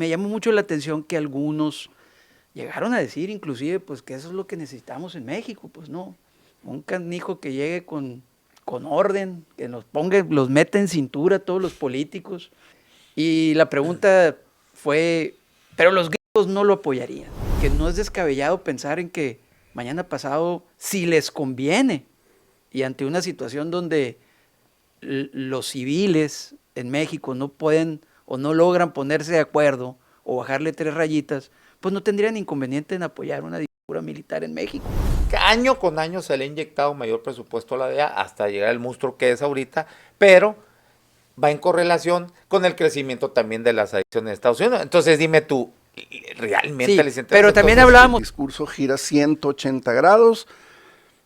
Me llamó mucho la atención que algunos llegaron a decir inclusive pues que eso es lo que necesitamos en México, pues no, un canijo que llegue con orden, que nos ponga, los meta en cintura a todos los políticos. Y la pregunta fue, pero los gringos no lo apoyarían, que no es descabellado pensar en que mañana pasado, si les conviene, y ante una situación donde los civiles en México no pueden o no logran ponerse de acuerdo o bajarle 3 rayitas, pues no tendrían inconveniente en apoyar una dictadura militar en México. Año con año se le ha inyectado mayor presupuesto a la DEA hasta llegar al monstruo que es ahorita, pero va en correlación con el crecimiento también de las adicciones de Estados Unidos. Entonces dime tú, ¿realmente sí, les interesa? pero también Entonces, hablábamos... el discurso gira 180 grados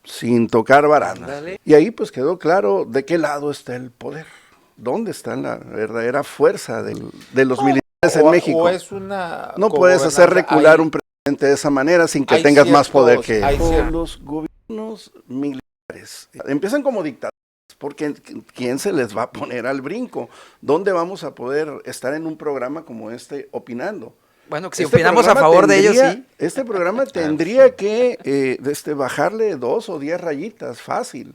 sin tocar baranda. Ándale. Y ahí pues quedó claro de qué lado está el poder, dónde está la verdadera fuerza de los militares en México. O es una no puedes hacer recular un presidente de esa manera sin que tengas más poder que él. Los gobiernos militares empiezan como dictadores, porque ¿quién se les va a poner al brinco? ¿Dónde vamos a poder estar en un programa como este opinando? Bueno, si opinamos a favor de ellos, sí. Este programa tendría que bajarle 2 o 10 rayitas, fácil.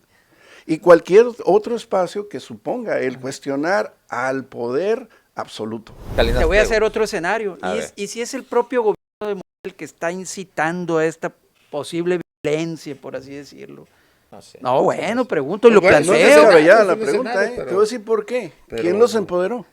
Y cualquier otro espacio que suponga el cuestionar al poder absoluto. Te voy a hacer otro escenario. ¿Y si es el propio gobierno de Morena el que está incitando a esta posible violencia, por así decirlo? No sé. No, bueno, pregunto y lo No es planteo. descabellada la pregunta, ¿eh? Te voy a decir por qué. ¿Quién los empoderó?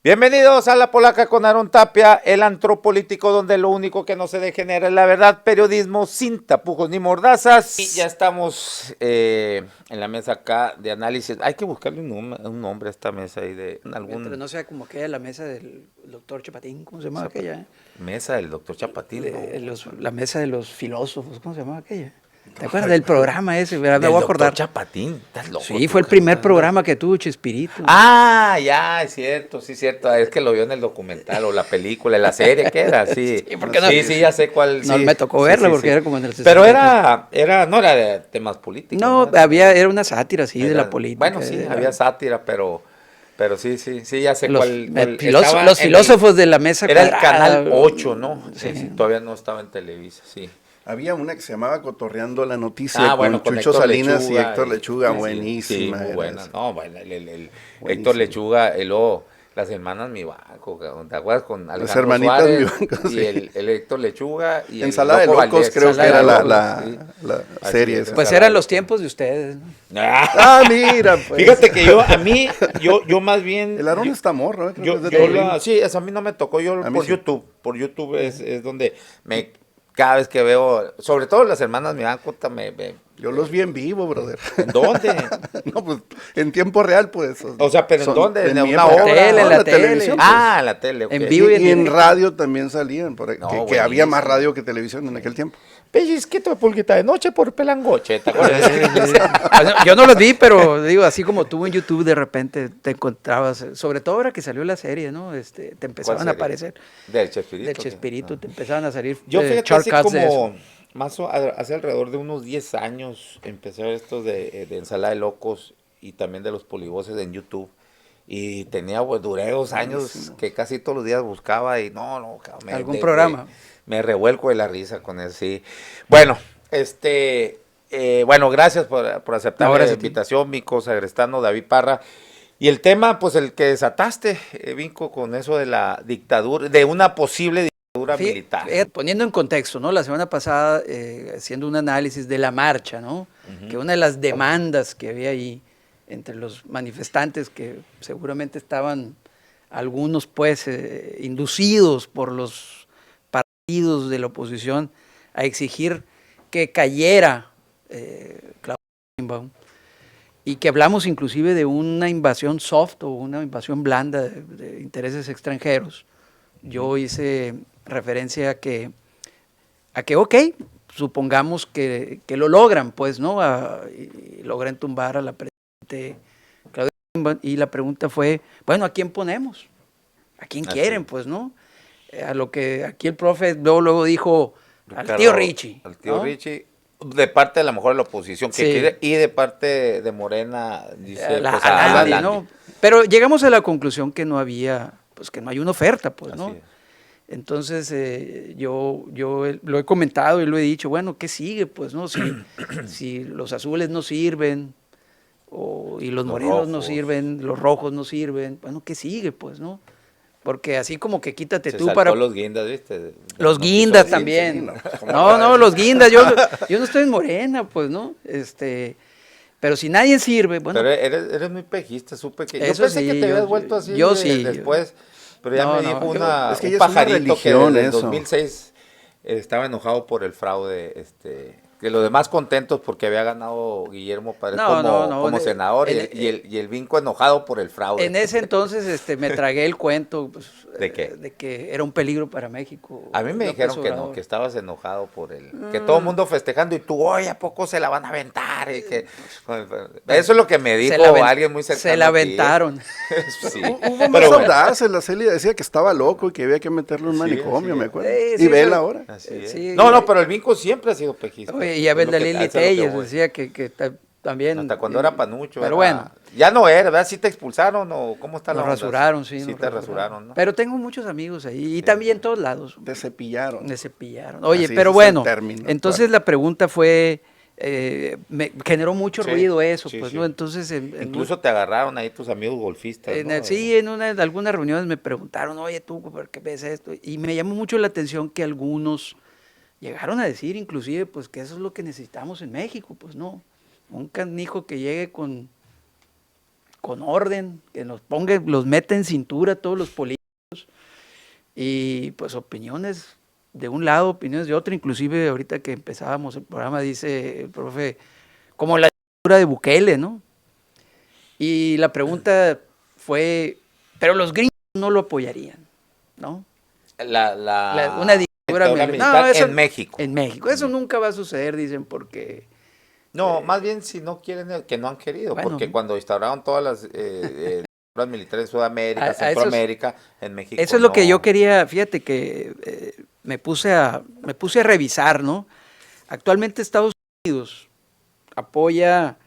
Bienvenidos a La Polaca con Aarón Tapia, el antro político donde lo único que no se degenera es la verdad, periodismo sin tapujos ni mordazas. Y ya estamos en la mesa acá de análisis. Hay que buscarle un nombre a esta mesa ahí de algún... Pero no sea como aquella la mesa del doctor Chapatín, ¿cómo se llamaba aquella? Mesa del doctor Chapatín. La mesa de los filósofos, ¿cómo se llamaba aquella? ¿Te acuerdas del programa ese? Me voy a acordar. Doctor Chapatín, estás loco. Sí, fue el primer programa que tuvo Chespirito. Ah, ya, es cierto, sí, cierto. Es que lo vio en el documental o la película, la serie, ¿qué era? Sí, sí, ya sé cuál. No sí, me tocó verla porque era como en el 60. Pero no era de temas políticos. No, era una sátira, sí, de la política. Bueno, sí, había sátira, pero sí, ya sé cuál. Los filósofos de la mesa era cuadrada. El canal 8, ¿no? Sí, todavía no estaba en Televisa, sí. Había una que se llamaba Cotorreando la Noticia con Chucho Salinas y Héctor Lechuga, buenísima. Sí, muy buena. No, bueno, el Héctor Lechuga, las hermanas Mi Banco, ¿te acuerdas? Con Alejandro las hermanitas Suárez, Mi Banco, sí. Y el Héctor Lechuga y Ensalada de Locos, Valdés, creo que era la serie. Pues eran los tiempos de ustedes, ¿no? Mira, pues. Fíjate que yo más bien... El Aarón está morro, ¿eh? Sí, eso a mí no me tocó, por YouTube es donde cada vez que veo, sobre todo las hermanas Mi Banco, yo los vi en vivo, brother. ¿En dónde? No, pues en tiempo real, pues. O sea, pero ¿en dónde? ¿En una obra? En la televisión. Pues. En la tele. Okay. En vivo y en radio también salían, que había más radio que televisión en aquel tiempo. Pellizquito de pulguita de noche por Pelangoche, ¿te acuerdas? Yo no los vi, pero digo, así como tú en YouTube de repente te encontrabas, sobre todo ahora que salió la serie, ¿no? Te empezaban a aparecer. Del Chespirito. Del Chespirito, te empezaban a salir. Yo fíjate así como hace alrededor de unos 10 años empecé a ver estos de Ensalada de Locos y también de los polivoces en YouTube. Y duré 2 años que casi todos los días buscaba y ¿Algún programa? Me revuelco de la risa con eso, sí. Bueno, gracias por aceptar la invitación, Vinco Sagrestano, David Parra. Y el tema, pues el que desataste, Vinco, con eso de la dictadura, de una posible dictadura militar. Poniendo en contexto, ¿no? La semana pasada, haciendo un análisis de la marcha, ¿no? Que una de las demandas que había ahí entre los manifestantes, que seguramente estaban algunos, pues, inducidos por los partidos de la oposición a exigir que cayera Claudia Sheinbaum, y que hablamos inclusive de una invasión soft o una invasión blanda de intereses extranjeros. Yo hice referencia a que ok, supongamos que lo logran, pues, ¿no? Y logran tumbar a la presidente Claudia Sheinbaum, y la pregunta fue, bueno, ¿a quién ponemos? ¿A quién quieren, pues, no? A lo que aquí el profe luego dijo Ricardo, al tío Richie. Al tío ¿no? Richie, de parte de la mejor de la oposición que Sí. quiere, y de parte de Morena, dice, A pues a nadie, Landy. ¿no? Pero llegamos a la conclusión que no había, pues que no hay una oferta, pues, ¿no? Así es. Entonces, yo lo he comentado y lo he dicho, bueno, ¿qué sigue? Pues, ¿no? Si los azules no sirven, y los morenos no rojos. sirven, los rojos no sirven, bueno, ¿qué sigue? Pues, ¿no? Porque así como que quítate Se tú saltó para... los guindas, ¿viste? Los No quiso guindas decir. también. sí, no, ¿cómo No, va a no, decir? los guindas, yo no estoy en Morena, pues, ¿no? Pero si nadie sirve, bueno, Pero eres muy pejista, supe que... Yo Eso pensé sí, que te habías vuelto así yo sí, después, pero ya No, me no, dijo yo- es que un ya es una pajarito que religión desde el eso. 2006 estaba enojado por el fraude, que los demás contentos porque había ganado Guillermo Padres No, no, como senador en- y el Vinco enojado por el fraude. en ese entonces me tragué el cuento pues, ¿De qué? de que era un peligro para México. A mí me López dijeron que no, Obrador. que estabas enojado por que todo el mundo festejando y tú, oye, ¿a poco se la van a aventar? Y que, eso es lo que me dijo alguien muy cercano. Se la a ti, ¿eh? aventaron. Sí. Hubo más Pero bueno, audaces, la Celia decía que estaba loco y que había que meterle un Sí, manicomio, así me es. acuerdo. Sí, Y vela soy- ahora. así es. Sí. No, pero el Vinco siempre ha sido pejista. Oye, y Abel Es lo que- Dalili eso es lo que Telles voy. decía que también. Hasta cuando era Panucho. Pero era- bueno. Ya no era, ¿verdad? ¿Sí te expulsaron o cómo está la Nos onda? rasuraron, sí. Sí nos te rasuraron, ¿no? Pero tengo muchos amigos ahí y Sí. también en todos lados. Te cepillaron. Me cepillaron. Oye, Así, pero ese es bueno, el término entonces actual. la pregunta fue, me generó mucho Sí, ruido eso, sí, pues, sí. ¿no? Entonces, Incluso te agarraron ahí tus amigos golfistas, ¿no? sí, en algunas reuniones me preguntaron, oye, tú, ¿por qué ves esto? Y me llamó mucho la atención que algunos llegaron a decir, inclusive, pues, que eso es lo que necesitamos en México, pues, ¿no? Un canijo que llegue con orden, que nos ponga, los meta en cintura a todos los políticos, y pues opiniones de un lado, opiniones de otro, inclusive ahorita que empezábamos el programa, dice el profe, como la dictadura de Bukele, ¿no? Y la pregunta fue, pero los gringos no lo apoyarían, ¿no? Una dictadura militar no, eso- en México. En México, eso nunca va a suceder, dicen, porque... No, más bien si no quieren, que no han querido, Bueno. porque cuando instauraron todas las dictaduras militares en Sudamérica, A eso es- Centroamérica, en México Eso es lo que no. yo quería, fíjate que me puse a revisar, ¿no? Actualmente Estados Unidos apoya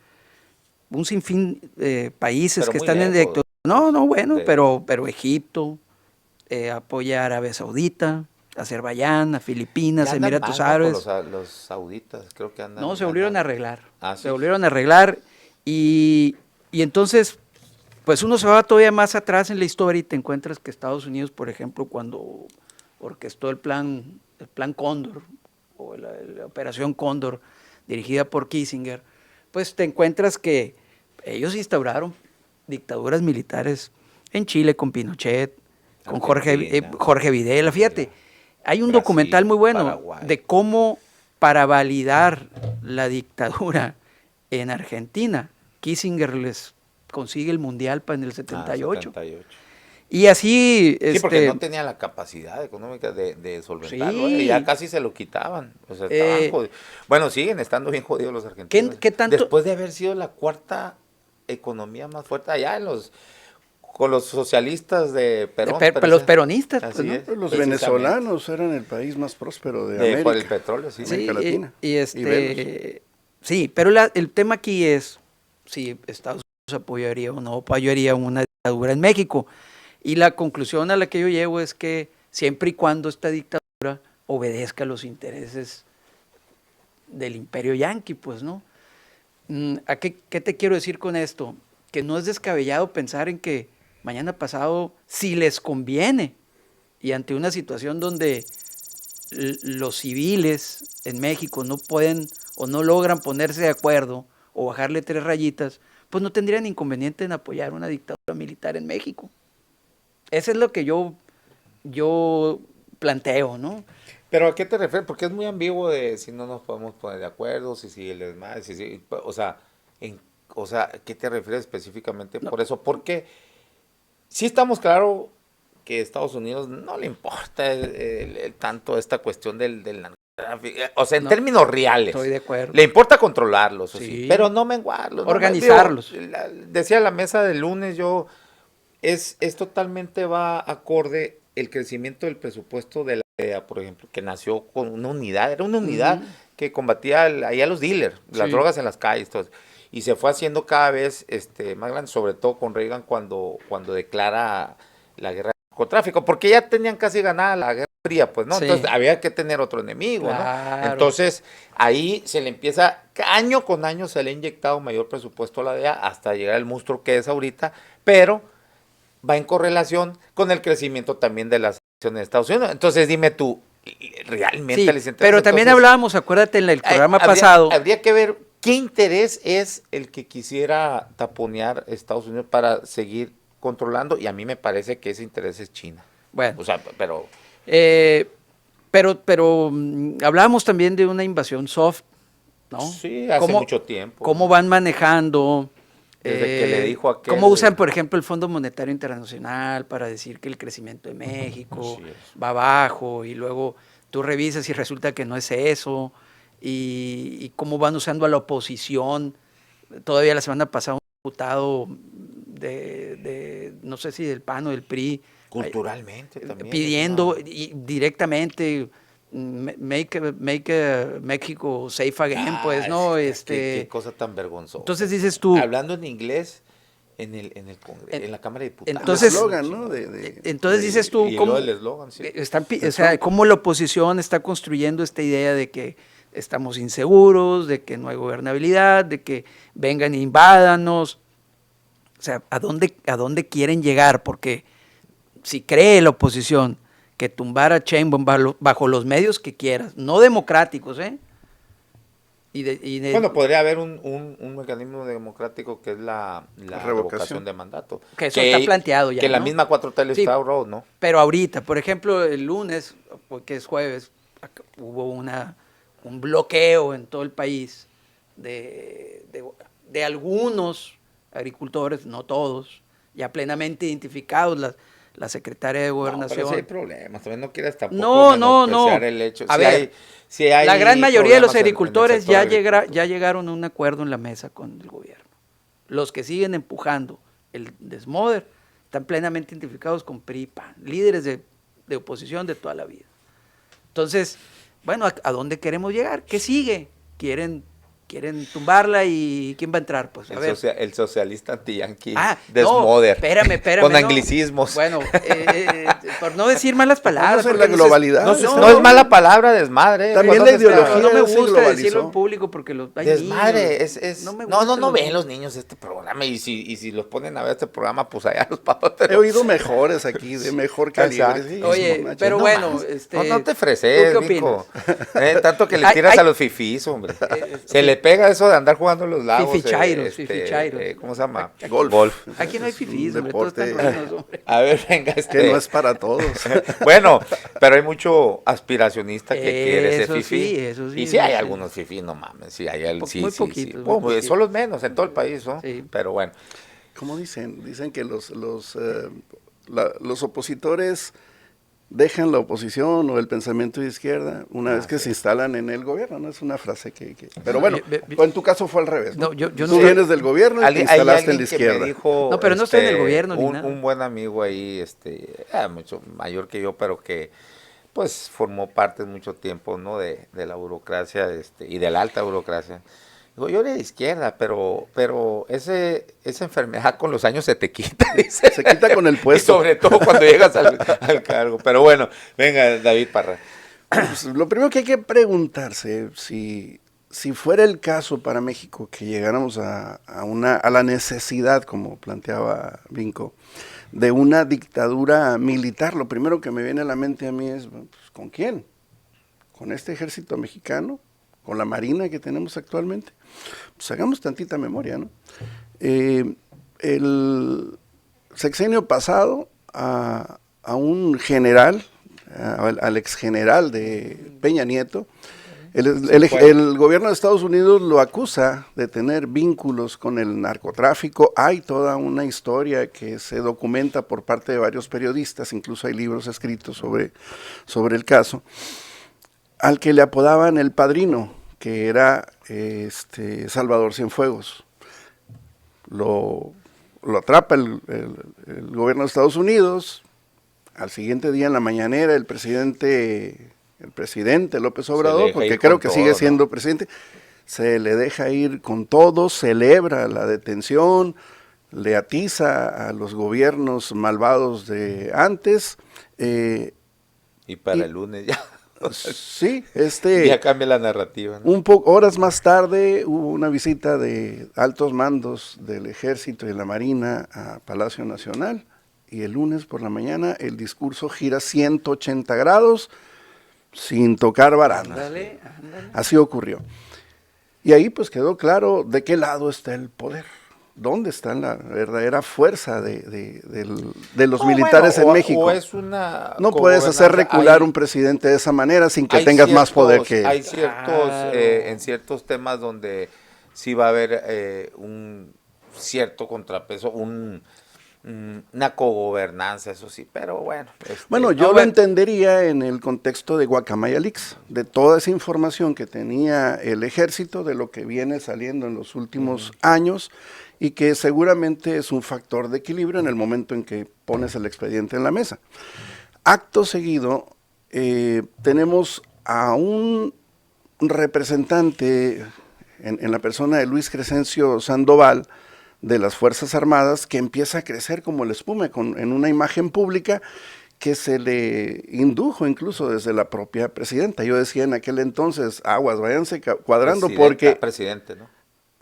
un sinfín de países Pero que muy están en lejos. dictadura. No, bueno, De- pero Egipto, apoya a Arabia Saudita, Azerbaiyán, a Filipinas, Ya andan Emiratos mal, ¿no? Árabes. Con los sauditas, creo que andan. No, se volvieron a andan- arreglar. Ah, sí. Se volvieron a arreglar y entonces, pues uno se va todavía más atrás en la historia y te encuentras que Estados Unidos, por ejemplo, cuando orquestó el plan Cóndor o la Operación Cóndor dirigida por Kissinger, pues te encuentras que ellos instauraron dictaduras militares en Chile con Pinochet, con Argentina. Jorge Videla. Fíjate, hay un Brasil, documental muy bueno Paraguay. de cómo para validar la dictadura en Argentina, Kissinger les consigue el mundial en el 78. 78. Y así, Sí, porque no tenía la capacidad económica de solventarlo, Sí. ya casi se lo quitaban. O sea, Eh, estaban jodidos. Bueno, siguen estando bien jodidos los argentinos. ¿Qué tanto? Después de haber sido la cuarta economía más fuerte allá con los socialistas de Perón. Los peronistas, pues, Así ¿no? es. Pero los Precisamente. venezolanos eran el país más próspero de América. Por el petróleo, sí. América Latina. Y Y Venus. sí, pero el tema aquí es si Estados Unidos apoyaría o no apoyaría una dictadura en México. Y la conclusión a la que yo llego es que siempre y cuando esta dictadura obedezca los intereses del imperio yanqui, pues, ¿no? ¿A qué te quiero decir con esto? Que no es descabellado pensar en que mañana pasado, si les conviene, y ante una situación donde los civiles en México no pueden o no logran ponerse de acuerdo o bajarle 3 rayitas, pues no tendrían inconveniente en apoyar una dictadura militar en México. Eso es lo que yo planteo, ¿no? Pero ¿a qué te refieres? Porque es muy ambiguo de si no nos podemos poner de acuerdo, si el desmadre, o sea, ¿qué te refieres específicamente por eso? Porque sí estamos claros que a Estados Unidos no le importa tanto esta cuestión del narcotráfico, o sea, en No, términos reales. Estoy de acuerdo. Le importa controlarlos, Sí. sí, pero no menguarlos. Organizarlos. Decía la mesa del lunes, es totalmente va acorde el crecimiento del presupuesto de la DEA, por ejemplo, que nació con una unidad, era una unidad que combatía ahí a los dealers, las drogas en las calles, todo, y se fue haciendo cada vez más grande, sobre todo con Reagan cuando declara la guerra del narcotráfico, porque ya tenían casi ganada la guerra fría, pues, ¿no? Entonces había que tener otro enemigo, ¿no? Entonces ahí se le empieza, año con año se le ha inyectado mayor presupuesto a la DEA hasta llegar al monstruo que es ahorita, pero va en correlación con el crecimiento también de las acciones de Estados Unidos. Entonces dime tú, ¿realmente les interesa? Pero también hablábamos, acuérdate, en el programa pasado. Habría que ver qué interés es el que quisiera taponear Estados Unidos para seguir controlando, y a mí me parece que ese interés es China. Bueno. O sea, pero hablábamos también de una invasión soft, ¿no? Sí, hace mucho tiempo. ¿Cómo van manejando? Desde que le dijo a ¿Cómo usan, por ejemplo, el Fondo Monetario Internacional para decir que el crecimiento de México va abajo, y luego tú revisas y resulta que no es eso? Y cómo van usando a la oposición. Todavía la semana pasada un diputado de no sé si del PAN o del PRI, culturalmente también, pidiendo directamente make México safe again, pues, ¿no? Qué cosa tan vergonzosa. Entonces dices tú, hablando en inglés en el Congreso, en la Cámara de Diputados. Entonces, el eslogan, ¿no? Entonces dices tú, ¿cómo el eslogan? Sí. O sea, cómo la oposición está construyendo esta idea de que estamos inseguros, de que no hay gobernabilidad, de que vengan e invádanos. O sea, ¿a dónde quieren llegar? Porque si cree la oposición que tumbar a Sheinbaum bajo los medios que quieras, no democráticos, ¿eh? Bueno, podría haber un mecanismo democrático que es la revocación de mandato. Que eso está planteado ya, que ¿no? la misma 4T le está ahorrando, ¿no? Pero ahorita, por ejemplo, el lunes, que es jueves, hubo un bloqueo en todo el país de algunos agricultores, no todos, ya plenamente identificados, la secretaria de Gobernación. No, pero sí hay problemas, también no quieras tampoco menospreciar el hecho. A ver, si hay la gran mayoría de los agricultores ya llegaron a un acuerdo en la mesa con el gobierno. Los que siguen empujando el desmoder están plenamente identificados con PRI y PAN, líderes de oposición de toda la vida. Entonces, bueno, ¿a dónde queremos llegar? ¿Qué sigue? ¿Quieren tumbarla y quién va a entrar? Pues a ver. El socialista anti-yanqui desmoder. No, espérame. Con anglicismos. Bueno, por no decir malas palabras. No, la globalidad. No es mala palabra desmadre. También la ideología no me gusta decirlo en público porque hay desmadre. Niños. No ven los niños este programa, y si los ponen a ver este programa, pues allá los papás. He oído mejores aquí, de mejor calibre. Sí, oye, pero bueno. No te freses, ¿tú qué Nico? Tanto que le tiras a los fifís, hombre. Se le pega eso de andar jugando en los lagos. Fifichairos. ¿Cómo se llama? Golf. Aquí no hay fifís, hombre. Todos están ruinos, hombre. A ver, venga. Que no es para todos. Bueno, pero hay mucho aspiracionista que quiere ser fifí. Sí, eso sí. Y sí hay algunos fifís, no mames. Sí, hay muy poquitos. Son los menos en todo el país, ¿no? Sí. Pero bueno. ¿Cómo dicen? Dicen que los opositores dejan la oposición o el pensamiento de izquierda una vez que se instalan en el gobierno, ¿no? Es una frase que... Pero bueno, en tu caso fue al revés, ¿no? Tú vienes del gobierno y te instalaste en la izquierda. Dijo, pero no estoy en el gobierno ni nada. Un buen amigo ahí, mucho mayor que yo, pero que pues formó parte mucho tiempo, ¿no? De la burocracia y de la alta burocracia. Digo, yo era de izquierda, pero esa enfermedad con los años se te quita, dice. Se quita con el puesto. Y sobre todo cuando llegas al cargo. Pero bueno, venga, David Parra. Pues, lo primero que hay que preguntarse, si fuera el caso para México que llegáramos a la necesidad, como planteaba Vinco, de una dictadura militar, lo primero que me viene a la mente a mí es, pues, ¿con quién? ¿Con este ejército mexicano? ¿Con la marina que tenemos actualmente? Pues hagamos tantita memoria, ¿no? El sexenio pasado a un general, al exgeneral de Peña Nieto, el gobierno de Estados Unidos lo acusa de tener vínculos con el narcotráfico. Hay toda una historia que se documenta por parte de varios periodistas, incluso hay libros escritos sobre el caso, al que le apodaban el padrino, que era Salvador Cienfuegos. Lo atrapa el gobierno de Estados Unidos, al siguiente día en la mañanera el presidente López Obrador, porque creo que sigue siendo presidente, se le deja ir con todo, celebra la detención, le atiza a los gobiernos malvados de antes. Y para el lunes ya. Sí, ya cambia la narrativa, ¿no? Horas más tarde hubo una visita de altos mandos del Ejército y de la Marina a Palacio Nacional, y el lunes por la mañana el discurso gira 180 grados sin tocar baranda. Ándale. Así ocurrió. Y ahí pues quedó claro de qué lado está el poder, dónde está la verdadera fuerza de los militares en México. No puedes hacer recular un presidente de esa manera sin que tengas más poder que él. Hay ciertos, en ciertos temas donde sí va a haber un cierto contrapeso, una cogobernanza, eso sí, pero bueno. Bueno, yo lo entendería en el contexto de Guacamaya Leaks, de toda esa información que tenía el ejército, de lo que viene saliendo en los últimos años, y que seguramente es un factor de equilibrio en el momento en que pones el expediente en la mesa. Acto seguido, tenemos a un representante en la persona de Luis Crescencio Sandoval, de las Fuerzas Armadas, que empieza a crecer como la espuma en una imagen pública que se le indujo incluso desde la propia presidenta. Yo decía en aquel entonces, aguas, váyanse cuadrando porque... Presidente, ¿no?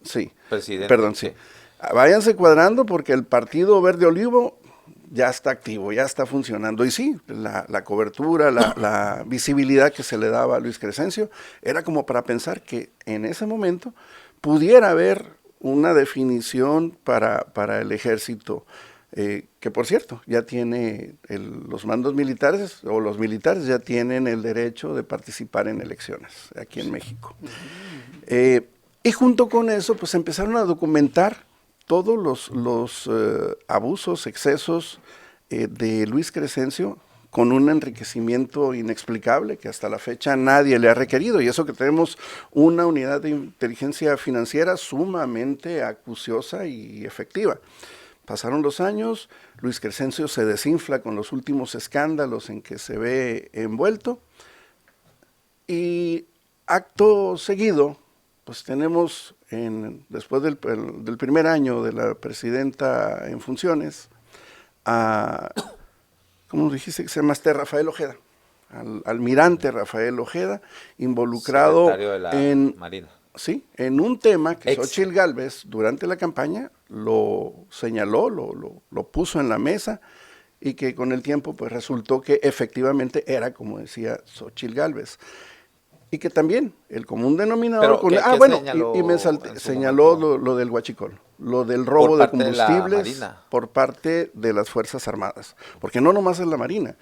Sí, presidente, perdón, sí. Váyanse cuadrando porque el Partido Verde Olivo ya está activo, ya está funcionando. Y sí, la cobertura, la visibilidad que se le daba a Luis Crescencio era como para pensar que en ese momento pudiera haber una definición para el ejército, que por cierto, ya tiene los mandos militares, o los militares ya tienen el derecho de participar en elecciones aquí en México. Y junto con eso, pues empezaron a documentar todos los abusos, excesos de Luis Crescencio, con un enriquecimiento inexplicable que hasta la fecha nadie le ha requerido, y eso que tenemos una unidad de inteligencia financiera sumamente acuciosa y efectiva. Pasaron los años, Luis Crescencio se desinfla con los últimos escándalos en que se ve envuelto, y acto seguido, pues tenemos, después del primer año de la presidenta en funciones, ¿cómo dijiste que se llama? Rafael Ojeda, almirante Rafael Ojeda, involucrado en Marina. Sí, en un tema que Xóchitl Gálvez durante la campaña lo señaló, lo puso en la mesa, y que con el tiempo pues resultó que efectivamente era como decía Xóchitl Gálvez. Y que también el común denominador... señaló lo del huachicol, lo del robo de combustibles por parte de las Fuerzas Armadas, porque no nomás es la Marina.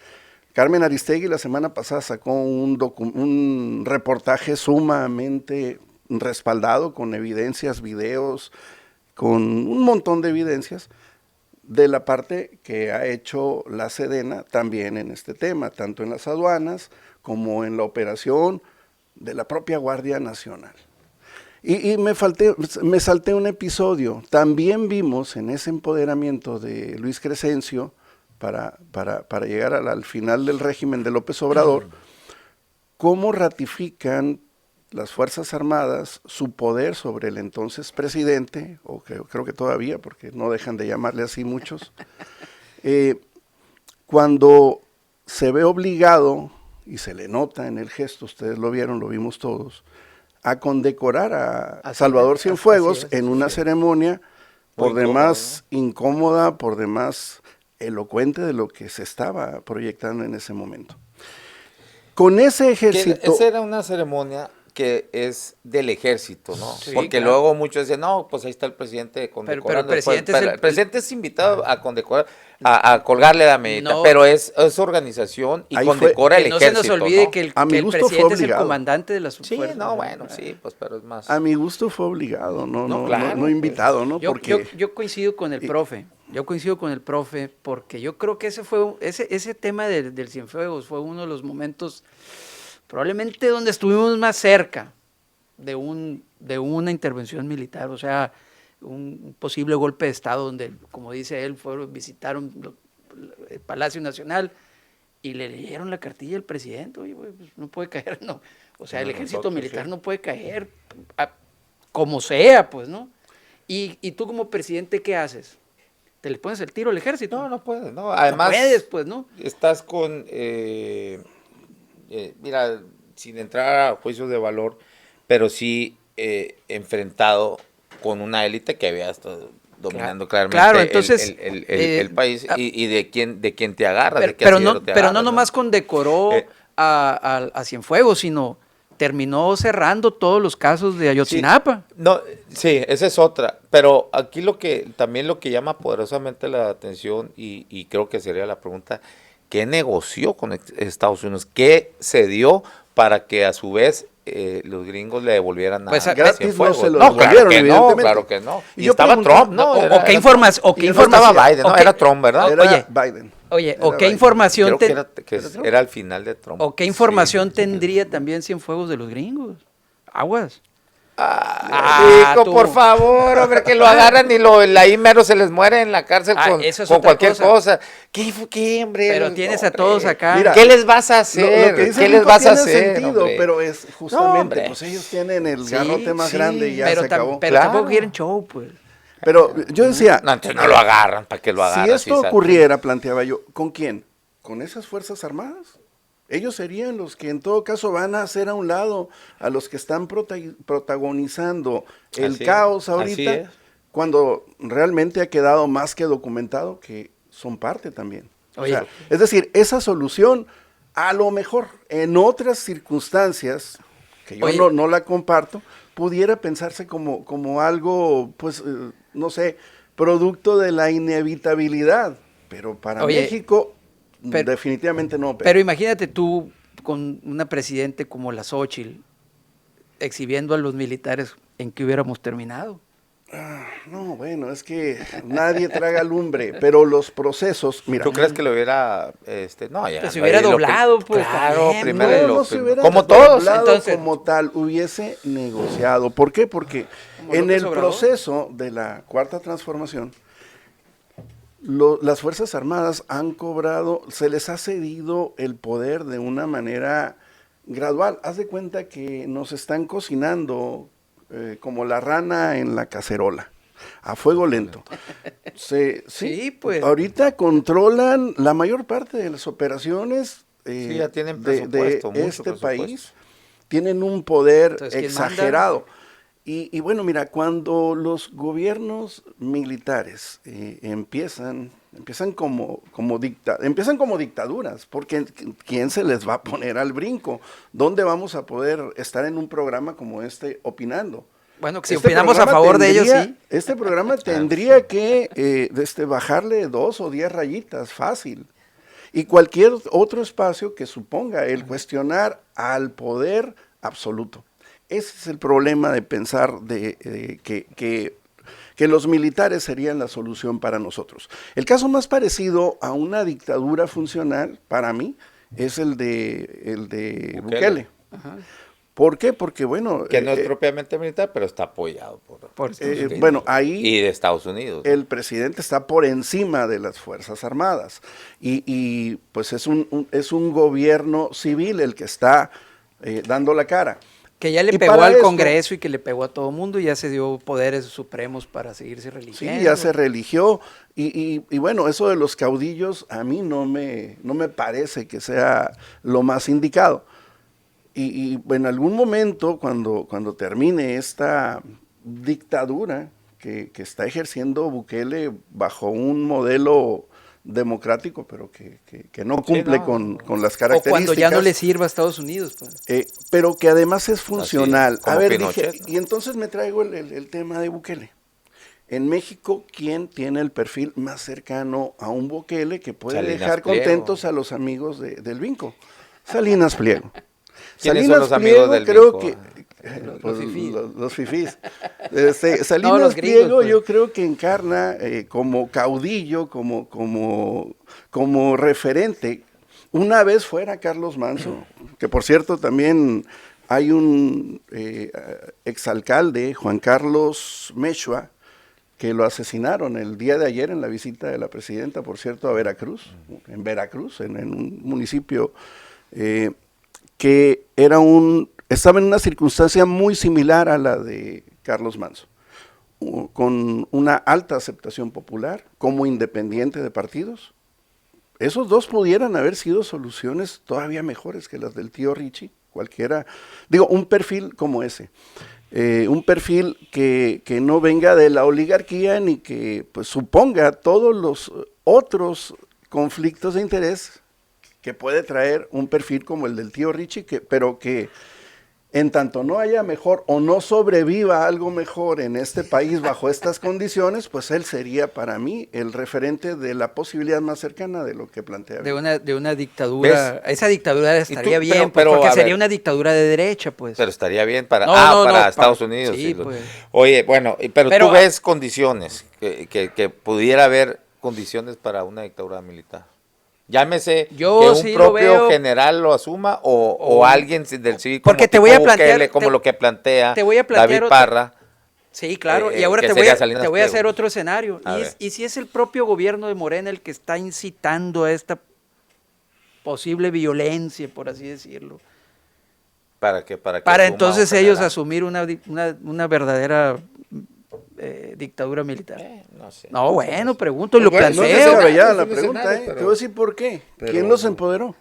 Carmen Aristegui la semana pasada sacó un reportaje sumamente respaldado con evidencias, videos, con un montón de evidencias de la parte que ha hecho la Sedena también en este tema, tanto en las aduanas como en la operación de la propia Guardia Nacional. Y me salté un episodio. También vimos en ese empoderamiento de Luis Crescencio para llegar al final del régimen de López Obrador, cómo ratifican las Fuerzas Armadas su poder sobre el entonces presidente, o creo que todavía, porque no dejan de llamarle así muchos, cuando se ve obligado, y se le nota en el gesto, ustedes lo vieron, lo vimos todos, a condecorar a Salvador Cienfuegos en una ceremonia por demás incómoda, por demás elocuente de lo que se estaba proyectando en ese momento. Con ese ejército... Esa era una ceremonia que es del ejército, ¿no? Sí, porque claro. Luego muchos dicen, no, pues ahí está el presidente condecorando. Pero el presidente es invitado a condecorar, a colgarle la medita, no, pero es organización y condecora el ejército. No se nos olvide, ¿no? que el presidente es el comandante de las fuerzas. Sí, no, bueno, sí, pues, pero es más. A mi gusto fue obligado, no invitado, ¿no? Yo coincido con el profe. Yo coincido con el profe porque yo creo que ese tema del Cienfuegos fue uno de los momentos probablemente donde estuvimos más cerca de una intervención militar, o sea, un posible golpe de Estado donde, como dice él, visitaron el Palacio Nacional y le leyeron la cartilla al presidente. Oye, güey, pues no puede caer, no. O sea, el No, ejército nosotros, militar sí. no puede caer, como sea, pues, ¿no? Y tú como presidente, ¿qué haces? ¿Te le pones el tiro al ejército? No, no puedes, no. Además, no puedes, pues, ¿no? estás con, mira, sin entrar a juicios de valor, pero sí enfrentado con una élite que había estado dominando claramente claro, entonces, el país y de quién te agarras, pero, de qué pero asidero no, te pero no agarras, nomás condecoró Eh, a Cienfuegos, sino terminó cerrando todos los casos de Ayotzinapa. No, sí, esa es otra. Pero aquí también lo que llama poderosamente la atención, y creo que sería la pregunta, ¿qué negoció con Estados Unidos? ¿Qué se dio para que a su vez los gringos le devolvieran Pues, a gratis Cienfuegos? no se lo No, claro devolvieron, que no, evidentemente. claro que no. Y Y yo estaba preguntaba, Trump, ¿no? o qué Era- o qué y no no estaba Biden, no, o qué- era Trump, ¿verdad? Era Oye, Biden. Oye, Era ¿o qué Biden. información Creo que era al final de Trump. o qué información Sí. tendría también Cienfuegos de los gringos? Aguas. Chico, tú. por favor, hombre, que lo agarran y ahí mero se les muere en la cárcel Eso es con otra cualquier cosa. cosa. ¿Qué, hombre? Pero tienes a Hombre. todos acá. Mira, ¿Qué les vas a Lo hacer? que dice ¿Qué Nico les vas a tiene hacer? sentido, hombre? pero es No, justamente, hombre. pues ellos tienen el Sí, garrote más sí, grande y ya pero se acabó. Claro. tampoco quieren show, pues. Pero yo decía, No, entonces no lo agarran, ¿para qué lo agarran? si esto Sí, ocurriera, planteaba yo, ¿con quién? ¿Con esas Fuerzas Armadas? Ellos serían los que en todo caso van a hacer a un lado a los que están protagonizando el Así caos es, ahorita, así es. cuando realmente ha quedado más que documentado que son parte también. Oye. O sea, es decir, esa solución, a lo mejor en otras circunstancias, que yo Oye. no la comparto, pudiera pensarse como algo, pues, no sé, producto de la inevitabilidad. Pero para Oye, México, pero- definitivamente no. Pero imagínate tú con una presidente como la Xóchitl exhibiendo a los militares, ¿en qué hubiéramos terminado? No, bueno, es que nadie traga lumbre, pero los procesos, mira. ¿Tú crees que lo hubiera, no, ya? Pues se hubiera ahí doblado, pues, Claro, también, primero no se hubiera como todos. doblado entonces. como tal, hubiese negociado. ¿Por qué? Porque Como en López el Obrador. proceso de la Cuarta Transformación, las Fuerzas Armadas han cobrado, se les ha cedido el poder de una manera gradual. Haz de cuenta que nos están cocinando como la rana en la cacerola, a fuego lento. Sí, pues. Ahorita controlan la mayor parte de las operaciones Sí, ya tienen de presupuesto, mucho este presupuesto. país. Tienen un poder Entonces, ¿quién exagerado. Y bueno, mira, cuando los gobiernos militares empiezan como dictaduras, porque ¿quién se les va a poner al brinco? ¿Dónde vamos a poder estar en un programa como este opinando? Bueno, que si Este opinamos a programa favor de ellos, tendría- sí. Este programa tendría que bajarle 2 o 10 rayitas, fácil. Y cualquier otro espacio que suponga el cuestionar al poder absoluto. Ese es el problema de pensar que los militares serían la solución para nosotros. El caso más parecido a una dictadura funcional, para mí, es el de Bukele. Ajá. ¿Por qué? Porque, bueno... Que no es propiamente militar, pero está apoyado por Estados Unidos. bueno, ahí y de Estados Unidos. ¿no? el presidente está por encima de las Fuerzas Armadas y pues es un gobierno civil el que está dando la cara. Que ya le Y pegó para al esto- Congreso y que le pegó a todo mundo y ya se dio poderes supremos para seguirse Sí, religiendo. ya se religió y bueno, eso de los caudillos a mí no me parece que sea lo más indicado. Y en algún momento, cuando termine esta dictadura que está ejerciendo Bukele bajo un modelo democrático, pero que no cumple no. con las O características. cuando ya no le sirva a Estados Unidos. Pues. Pero que además es funcional. como A ver, Pinochet, dije, ¿no? y entonces me traigo el tema de Bukele. En México, ¿quién tiene el perfil más cercano a un Bukele que puede Salinas dejar Pliego. contentos a los amigos del Vinco? Salinas Pliego. ¿Quiénes Salinas son los amigos Pliego del creo Vinco? que Los fifís. los fifís. Salinas los gringos, Pliego pues. yo creo que encarna como caudillo, como referente. Una vez fuera Carlos Manso, que por cierto también hay un exalcalde, Juan Carlos Mechua, que lo asesinaron el día de ayer en la visita de la presidenta, por cierto, a Veracruz, en un municipio que estaba en una circunstancia muy similar a la de Carlos Manzo, con una alta aceptación popular, como independiente de partidos. Esos dos pudieran haber sido soluciones todavía mejores que las del tío Richie, cualquiera, digo, un perfil como ese. Un perfil que no venga de la oligarquía ni que pues suponga todos los otros conflictos de interés que puede traer un perfil como el del tío Richie, pero que en tanto no haya mejor o no sobreviva algo mejor en este país bajo estas condiciones, pues él sería para mí el referente de la posibilidad más cercana de lo que plantea. De una dictadura. ¿Ves? Esa dictadura estaría bien, pero, porque sería una dictadura de derecha, pues. Pero estaría bien para Estados Unidos. Sí, pues. Oye, bueno, pero tú ves condiciones, que pudiera haber condiciones para una dictadura militar. Llámese que un propio general lo asuma o alguien del civil como porque te voy a plantear, como lo que plantea David Parra. Sí, claro, y ahora te voy a hacer otro escenario. Y si es el propio gobierno de Morena el que está incitando a esta posible violencia, por así decirlo. Para entonces ellos asumir una verdadera dictadura militar. No sé. No, bueno, pregunto y lo planteo. No es descabellada la pregunta, Te voy a decir por qué. ¿Quién los empoderó?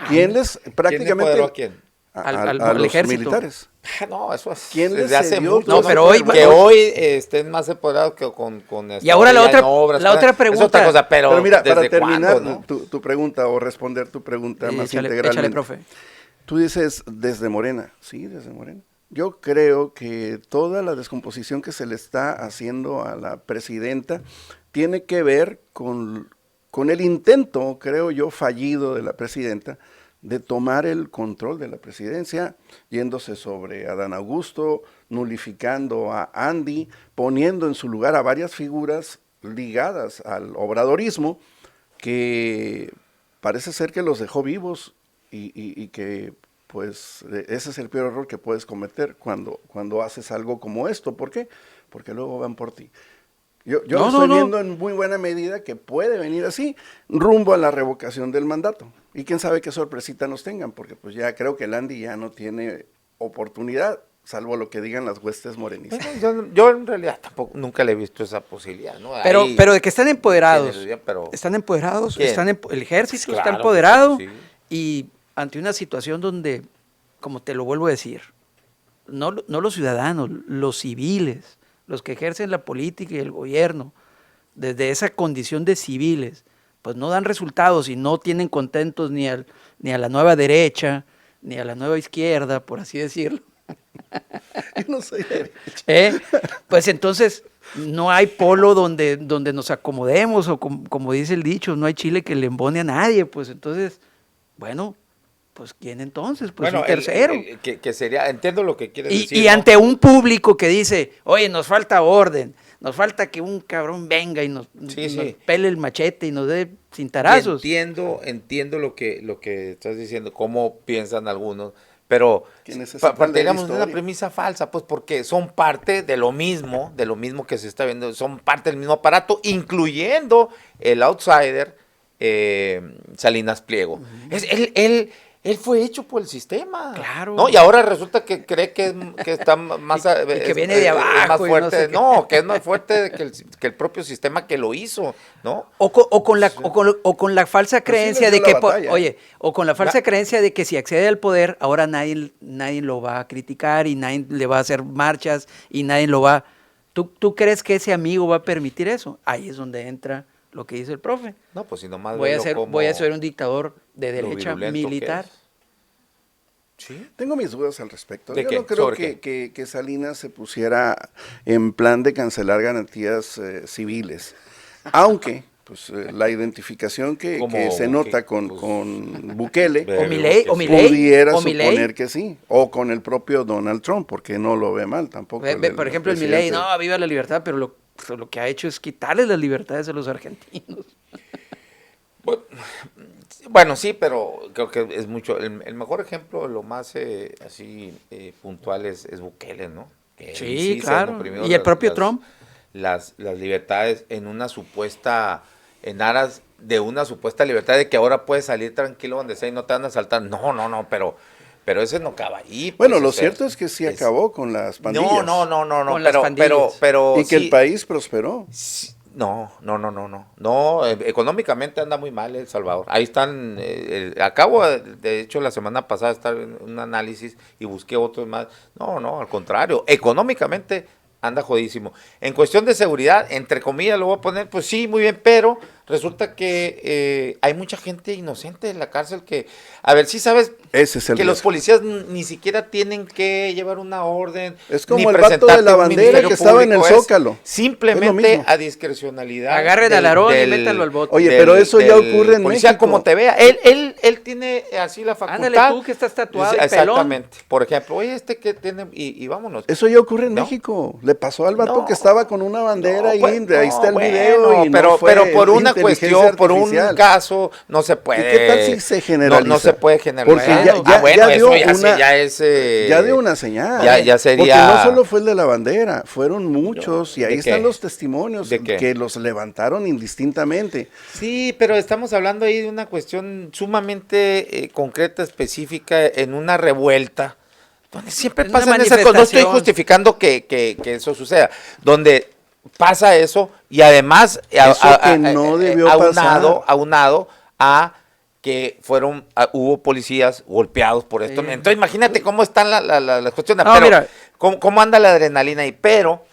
¿Quién les prácticamente... ¿Quién empoderó a quién? A los ejército. Militares. No, eso es ¿Quién les hace mucho. No, pero hoy estén más empoderados que con y ahora la otra pregunta. Es otra cosa, pero mira, para terminar ¿no? tu pregunta o responder tu pregunta más integralmente. Échale, profe. Tú dices desde Morena. Sí, desde Morena. Yo creo que toda la descomposición que se le está haciendo a la presidenta tiene que ver con el intento, creo yo, fallido de la presidenta de tomar el control de la presidencia, yéndose sobre Adán Augusto, nulificando a Andy, poniendo en su lugar a varias figuras ligadas al obradorismo, que parece ser que los dejó vivos y que pues ese es el peor error que puedes cometer cuando haces algo como esto. ¿Por qué? Porque luego van por ti. Yo estoy viendo en muy buena medida que puede venir así, rumbo a la revocación del mandato. Y quién sabe qué sorpresita nos tengan, porque pues ya creo que el Andy ya no tiene oportunidad, salvo lo que digan las huestes morenistas. Yo en realidad tampoco nunca le he visto esa posibilidad, ¿no? Pero de que están empoderados. Están empoderados, el ejército está empoderado y ante una situación donde, como te lo vuelvo a decir, no los ciudadanos, los civiles, los que ejercen la política y el gobierno, desde esa condición de civiles, pues no dan resultados y no tienen contentos ni a la nueva derecha, ni a la nueva izquierda, por así decirlo. Yo no soy derecha. Pues entonces no hay polo donde nos acomodemos, o como dice el dicho, no hay chile que le embone a nadie, pues entonces, bueno, pues ¿quién entonces? Pues un tercero. Que sería, entiendo lo que quieres decir. Y ¿no? Ante un público que dice, oye, nos falta orden, nos falta que un cabrón venga y nos pele el machete y nos dé cintarazos. Entiendo lo que estás diciendo, cómo piensan algunos, pero partiríamos de una premisa falsa, pues porque son parte de lo mismo que se está viendo, son parte del mismo aparato, incluyendo el outsider Salinas Pliego. Uh-huh. Él fue hecho por el sistema. Claro. ¿No? Y ahora resulta que cree que está más... y que viene de abajo. Es más fuerte. Que es más fuerte que el propio sistema que lo hizo, ¿no? O con la falsa creencia de que... o con la falsa creencia de que si accede al poder, ahora nadie lo va a criticar y nadie le va a hacer marchas y nadie lo va... ¿Tú crees que ese amigo va a permitir eso? Ahí es donde entra lo que dice el profe. No, pues si nomás voy a ser un dictador de derecha militar. ¿Sí? Tengo mis dudas al respecto. Yo no creo que Salinas se pusiera en plan de cancelar garantías civiles, aunque pues la identificación que se nota con Bukele pudiera suponer que sí, o con el propio Donald Trump, porque no lo ve mal tampoco. Por ejemplo, el Milei, viva la libertad, pero lo que ha hecho es quitarle las libertades a los argentinos. Bueno, sí, pero creo que es mucho. El mejor ejemplo, lo más puntual es Bukele, ¿no? Que sí, claro. Y el propio Trump. las libertades en aras de una supuesta libertad de que ahora puedes salir tranquilo donde sea y no te van a asaltar. No, pero ese no acaba ahí. Pues, bueno, lo cierto es que sí acabó con las pandillas. Pero y que el país prosperó. No, económicamente anda muy mal El Salvador. Ahí están, acabo de hecho la semana pasada de estar en un análisis y busqué otros más. No, al contrario, económicamente anda jodísimo. En cuestión de seguridad, entre comillas lo voy a poner, pues sí, muy bien, pero resulta que hay mucha gente inocente en la cárcel que, a ver, sí sabes Ese es el que riesgo. los policías ni siquiera tienen que llevar una orden. Es como ni el vato de la bandera que estaba en el Zócalo. Simplemente a discrecionalidad. Agarren al Aarón y métanlo al bote. Oye, pero eso ya ocurre en policía, México. Como te vea, él tiene así la facultad. Ándale tú que estás tatuado y pelón. Exactamente. Por ejemplo, oye, que tiene, y vámonos. Eso ya ocurre en México. Le pasó al vato que estaba con una bandera ahí está el video. Y pero por una cuestión, por un caso, no se puede. ¿Y qué tal si se generaliza? No se puede generalizar. Porque ya dio una señal. Ya sería. Porque no solo fue el de la bandera, fueron muchos, y ahí están los testimonios que los levantaron indistintamente. Sí, pero estamos hablando ahí de una cuestión sumamente concreta, específica, en una revuelta, donde siempre pasan esas cosas. No estoy justificando que eso suceda, donde pasa eso y además no debió pasar. Aunado a que hubo policías golpeados por esto. Sí. Entonces imagínate cómo están las cuestiones, pero mira, cómo anda la adrenalina ahí, pero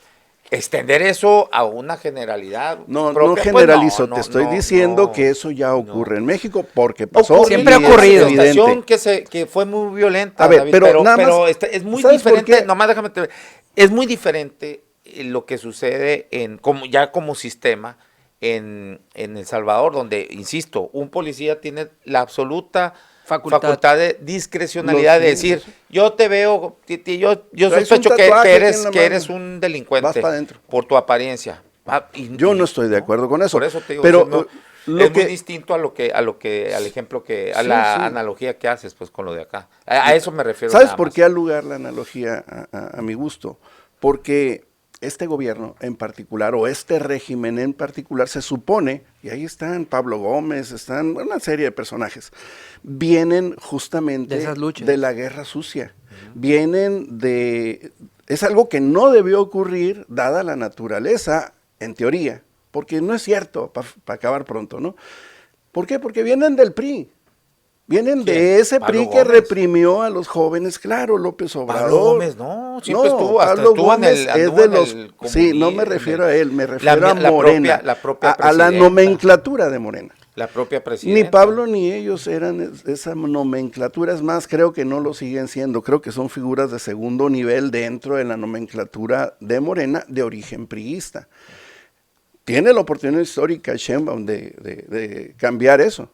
extender eso a una generalidad no pues generalizo, te estoy diciendo que eso ya ocurre en México porque pasó. Siempre ha ocurrido. Que fue muy violenta, a ver, David, pero es muy diferente, nomás déjame te es muy diferente lo que sucede como sistema en El Salvador, donde, insisto, un policía tiene la absoluta facultad de discrecionalidad de decir, yo te veo, yo sospecho que eres un delincuente por tu apariencia. Yo no estoy de acuerdo con eso. Por eso te digo, pero es muy distinto al ejemplo analogía que haces pues con lo de acá. A eso me refiero. ¿Sabes por qué al lugar la analogía a mi gusto? Porque este gobierno en particular, o este régimen en particular, se supone, y ahí están Pablo Gómez, están una serie de personajes, vienen justamente de la guerra sucia, es algo que no debió ocurrir dada la naturaleza, en teoría, porque no es cierto, para acabar pronto, ¿no? ¿Por qué? Porque vienen del PRI. Vienen de ese PRI que reprimió a los jóvenes, claro, López Obrador. Pablo Gómez, siempre estuvo, Pablo Gómez es de los, sí, no me refiero a él, me refiero a Morena, a la nomenclatura de Morena. La propia presidenta. Ni Pablo ni ellos eran esa nomenclatura, es más, creo que no lo siguen siendo, creo que son figuras de segundo nivel dentro de la nomenclatura de Morena de origen priista. Tiene la oportunidad histórica Sheinbaum de cambiar eso.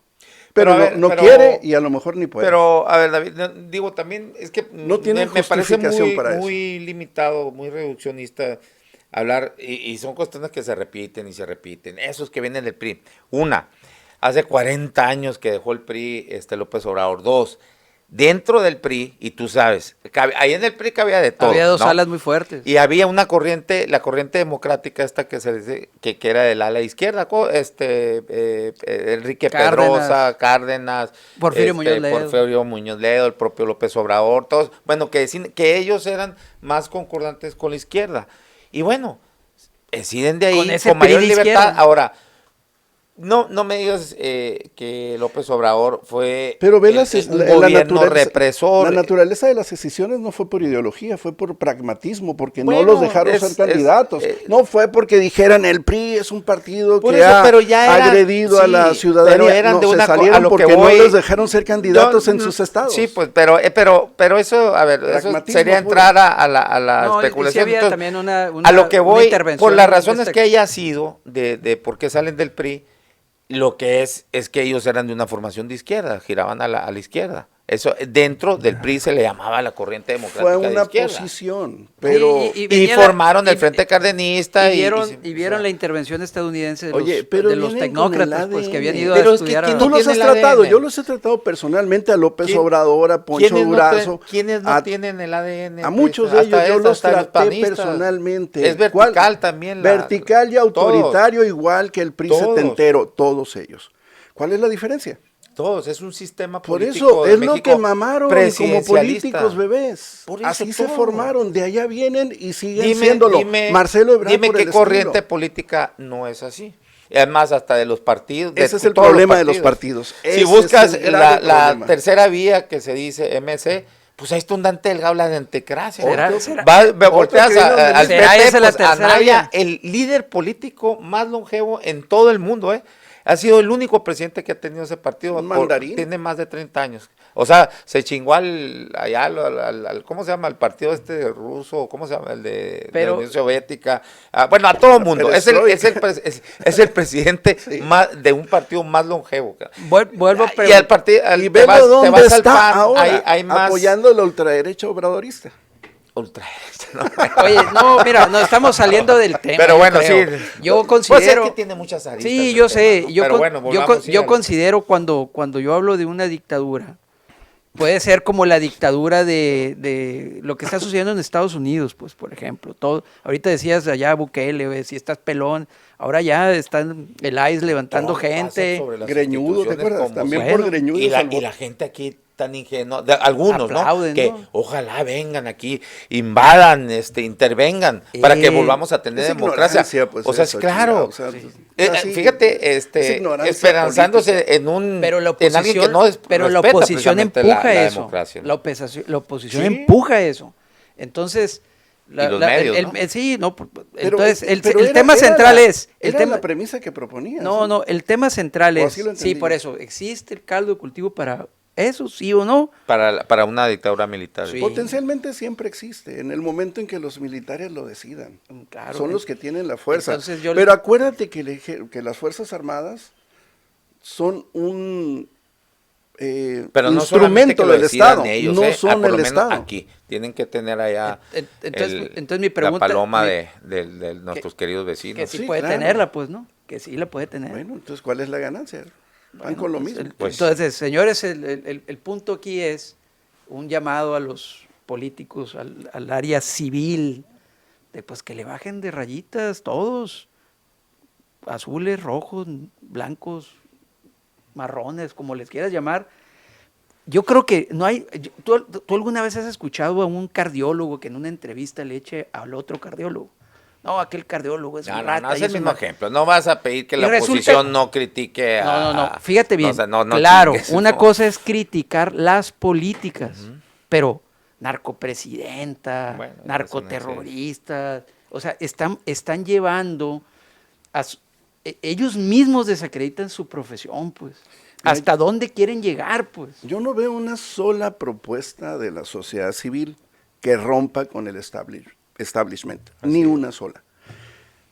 Pero no quiere y a lo mejor ni puede. Pero, a ver, David, digo, también es que no tiene me parece muy limitado, muy reduccionista hablar, y son cuestiones que se repiten y se repiten. Esos que vienen del PRI. Hace 40 años que dejó el PRI López Obrador. 2, dentro del PRI, y tú sabes, ahí en el PRI había de todo. Había dos alas muy fuertes. Y había una corriente, la corriente democrática esta que se dice que era del ala izquierda, Enrique Pedrosa, Cárdenas, Porfirio Muñoz Ledo, el propio López Obrador, todos, bueno, que decían que ellos eran más concordantes con la izquierda. Y bueno, deciden de ahí con mayor libertad. Ahora, no me digas que López Obrador fue un gobierno represor. La naturaleza de las decisiones no fue por ideología, fue por pragmatismo, porque no los dejaron ser candidatos. No fue porque dijeran el PRI es un partido que ha agredido a la ciudadanía. Se salieron porque no les dejaron ser candidatos en sus estados. Sí, pues, pero eso, a ver, eso sería entrar a la especulación. Sí, entonces, también a lo que voy, por las razones que haya sido de por qué salen del PRI, lo que es que ellos eran de una formación de izquierda, giraban a la izquierda. Eso dentro del PRI se le llamaba la corriente democrática Fue una de izquierda. posición, pero... Y formaron el Frente Cardenista. Y vieron la intervención estadounidense de los vienen tecnócratas con el pues, que habían ADN. ido Pero a es que estudiar. ¿quién Tú no los has tiene el tratado, ADN? yo los he tratado personalmente a López Obrador, a Poncho Durazo. ¿Quiénes no tienen el ADN? A muchos de ellos yo los traté panistas. personalmente. Es vertical también. Vertical y autoritario, todos, igual que el PRI todos. setentero, todos ellos. ¿Cuál es la diferencia? Todos, es un sistema Por político eso de es lo México que mamaron como políticos bebés. Por eso Así se todo. formaron, de allá vienen y siguen siéndolo. Marcelo Ebrard Dime por qué el corriente estilo. política no es así. Y además hasta de los partidos. Ese es el problema de los partidos. Si buscas la tercera vía que se dice MC, pues ahí está un Dante Delgado, la de antecracia. Volteas al PP, pues, Anaya, el líder político más longevo en todo el mundo, ha sido el único presidente que ha tenido ese partido. Un mandarín. Tiene más de 30 años. O sea, se chingó ¿cómo se llama? El partido ruso, ¿cómo se llama? El de la Unión Soviética. Bueno, a todo mundo. Es el presidente más de un partido más longevo. Vuelvo a Y velo dónde está ahora, hay más apoyando la ultraderecha obradorista. ultraderecha, ¿no? Oye, no, mira, no estamos saliendo del tema. Pero bueno, sí. Yo Pues considero. es que tiene muchas aristas. Sí, yo sé. Tema, ¿no? Yo considero cuando yo hablo de una dictadura, puede ser como la dictadura de lo que está sucediendo en Estados Unidos, pues, por ejemplo. Ahorita decías allá Bukele, si estás pelón, ahora ya están el ICE levantando gente. Greñudo, ¿te acuerdas? También bueno, por Greñudo. Y la gente aquí tan ingenua, algunos, aplauden, ¿no? Que ¿no? ojalá vengan aquí, invadan, intervengan, para que volvamos a tener Es democracia. pues, o sea, eso, claro. o sea, así, fíjate, esperanzándose en alguien que no pero la respeta oposición precisamente empuja la eso. democracia, ¿no? La oposición Sí. empuja eso. Entonces, Y los medios, ¿no? sí, no. Pero El tema central es. Era la premisa que proponía. No, el tema central O es. así lo entendí Sí, por yo. eso. ¿Existe el caldo de cultivo para eso, sí o no? Para una dictadura militar. Sí. Potencialmente siempre existe, en el momento en que los militares lo decidan. Claro. Son los que tienen la fuerza. Entonces Pero acuérdate que las Fuerzas Armadas son un Pero no solamente que instrumento lo del decidan Estado, ellos, no por son lo el menos Estado. aquí. Tienen que tener allá Entonces mi pregunta. la paloma de nuestros queridos vecinos. Que sí, Sí, puede claro. tenerla, pues, ¿no? Que sí la puede tener. Bueno, entonces, ¿cuál es la ganancia? Van con lo mismo. Entonces, señores, el punto aquí es un llamado a los políticos, al área civil, de pues que le bajen de rayitas todos, azules, rojos, blancos, marrones, como les quieras llamar. Yo creo que no hay. ¿Tú alguna vez has escuchado a un cardiólogo que en una entrevista le eche al otro cardiólogo? No, aquel cardiólogo es un rata. No es y el mismo ejemplo. No vas a pedir que Y la resulta- oposición no critique a... No. Fíjate bien. o sea, no claro, chingues, una no. cosa es criticar las políticas, pero narcopresidenta, Bueno, narcoterroristas, o sea, están llevando ellos mismos desacreditan su profesión, pues. ¿Hasta dónde quieren llegar, pues? Yo no veo una sola propuesta de la sociedad civil que rompa con el establishment, ni una sola.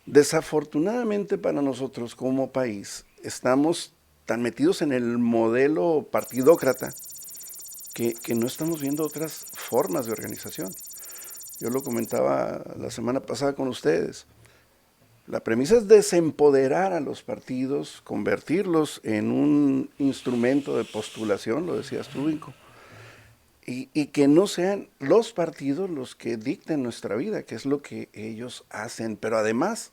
Desafortunadamente para nosotros como país, estamos tan metidos en el modelo partidócrata que no estamos viendo otras formas de organización. Yo lo comentaba la semana pasada con ustedes. La premisa es desempoderar a los partidos, convertirlos en un instrumento de postulación, lo decías tú, Vinco, y que no sean los partidos los que dicten nuestra vida, que es lo que ellos hacen, pero además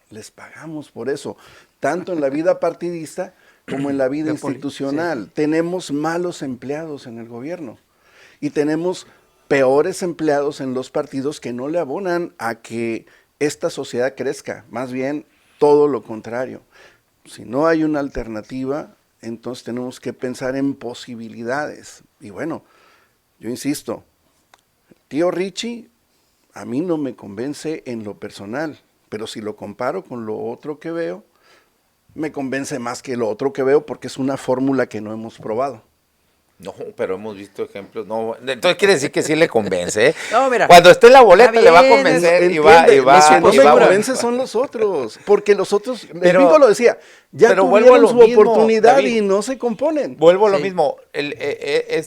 les pagamos por eso, tanto en la vida partidista como en la vida institucional. Sí. Tenemos malos empleados en el gobierno y tenemos peores empleados en los partidos que no le abonan a que esta sociedad crezca, más bien todo lo contrario. Si no hay una alternativa, entonces tenemos que pensar en posibilidades. Y bueno, yo insisto, tío Richie a mí no me convence en lo personal, pero si lo comparo con lo otro que veo, me convence más que lo otro que veo porque es una fórmula que no hemos probado. No, pero hemos visto ejemplos. No, entonces quiere decir que sí le convence. No, mira, cuando esté en la boleta le va a convencer y va. Los que no me convence son los otros, porque los otros, el Vinco lo decía, Ya pero tuvieron su mismo, oportunidad, David, y no se componen. Vuelvo a lo Sí. mismo.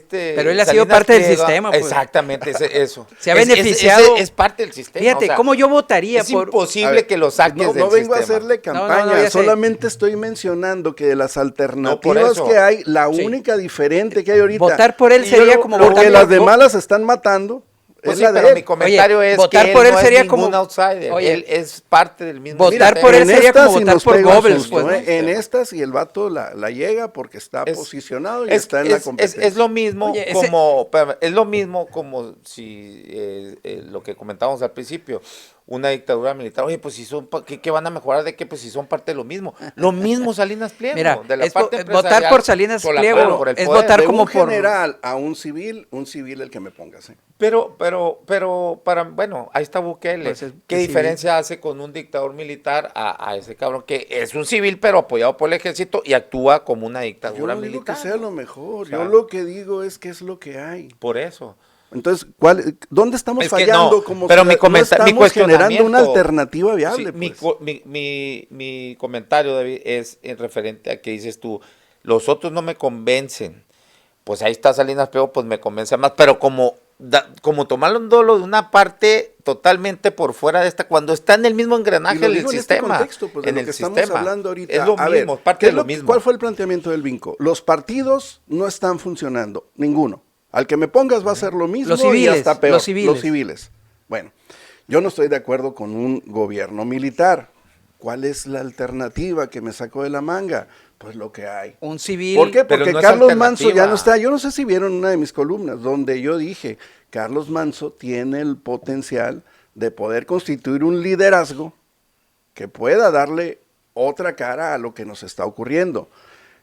Pero él ha sido parte del sistema, pues. Exactamente, eso. Se ha beneficiado. Es parte del sistema. Fíjate, ¿cómo yo votaría es por...? imposible que lo saques No, del no vengo sistema. a hacerle No, campaña, ya sé. solamente estoy mencionando que de las No, por alternativas eso. que hay, la Sí. única diferente que hay ahorita. Votar por él Y sería yo como lo votar que por- las demás las están matando. Pues es sí, la de pero él. mi comentario Oye, es votar que por él no sería es ningún como- outsider. Oye, Él es parte del mismo. votar sistema. por él En sería estas como sí votar nos por pega un Goebbels, susto, pues, ¿no? En estas y el vato la llega porque está Es- posicionado y está en la competencia. Es lo mismo Oye, es lo mismo como si lo que comentábamos al principio, una dictadura militar. Oye, pues si son, ¿qué van a mejorar de qué? Pues si son parte de lo mismo. Lo mismo Salinas Pliego. Mira, de la es parte votar empresarial, por Salinas solapado Pliego por el es poder. votar de como un por- general a un civil el que me pongas. Pero bueno, ahí está Bukele. Pues ¿Qué es diferencia hace con un dictador militar a ese cabrón que es un civil pero apoyado por el ejército y actúa como una Yo dictadura no digo militar? que sea lo mejor, O sea, yo lo que digo es que es lo que hay. Por eso. Entonces, ¿dónde estamos Es que fallando no, como pero mi ciudad? No estamos generando una alternativa viable. Sí, Pues. mi comentario, David, es en referente a que dices tú, los otros no me convencen. Pues ahí está Salinas Pliego, pues me convence más, pero como tomándolo de una parte totalmente por fuera de esta, cuando está en el mismo engranaje Y lo del digo sistema. en este contexto, pues, de en lo el que sistema. estamos hablando ahorita. Es lo A mismo, ver, parte de lo mismo. ¿Cuál fue el planteamiento del Vinco? Los partidos no están funcionando, ninguno. Al que me pongas va a ser lo mismo Los civiles, y hasta peor. los civiles. Los civiles. Bueno, yo no estoy de acuerdo con un gobierno militar. ¿Cuál es la alternativa que me sacó de la manga? Pues lo que hay. Un civil... ¿Por qué? Pero Porque no es Carlos Manso ya alternativa. no está. Yo no sé si vieron una de mis columnas donde yo dije, Carlos Manso tiene el potencial de poder constituir un liderazgo que pueda darle otra cara a lo que nos está ocurriendo.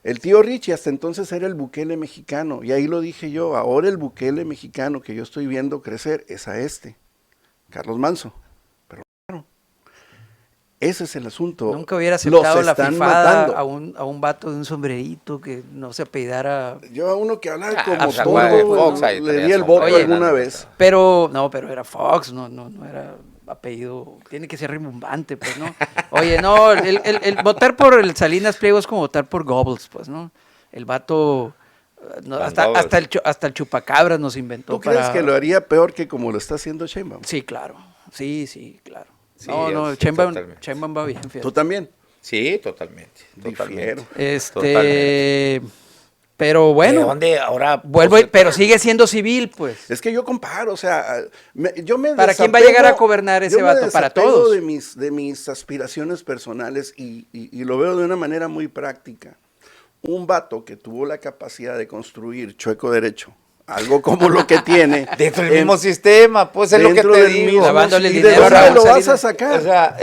El tío Richie hasta entonces era el Bukele mexicano, y ahí lo dije yo, ahora el Bukele mexicano que yo estoy viendo crecer es a Carlos Manso. Pero claro, ese es el asunto. Nunca hubiera aceptado Los la están fifada matando. a un vato de un sombrerito que no se apellidara... Yo a uno que hablaba Ah, como pues, todo, acuérdate, Fox, ahí le traía di el sombrero. voto Oye, alguna vez. Pero era Fox, no era apellido, tiene que ser rimbombante, pues, ¿no? Oye, no, el votar por el Salinas Pliego es como votar por Goebbels, pues, ¿no? El vato, hasta el chupacabras nos inventó. ¿Tú crees que lo haría peor que como lo está haciendo Sheinbaum? Sí, claro, sí, claro. Sí, no, sí, Sheinbaum totalmente. va bien, fíjate. ¿Tú también? Sí, totalmente. Difiero. Totalmente. Pero ¿De bueno, dónde ahora? pero sigue siendo civil, pues. Es que yo comparo, o sea, yo me ¿Para quién va a llegar a gobernar ese yo me vato? Para desapego todos. de mis aspiraciones personales y lo veo de una manera muy práctica. Un vato que tuvo la capacidad de construir chueco derecho, algo como lo que tiene. Dentro del mismo sistema, pues es lo que dentro te del digo. mismo, Lavándole el ¿y dinero de a dónde Raúl lo vas Salinas. a sacar?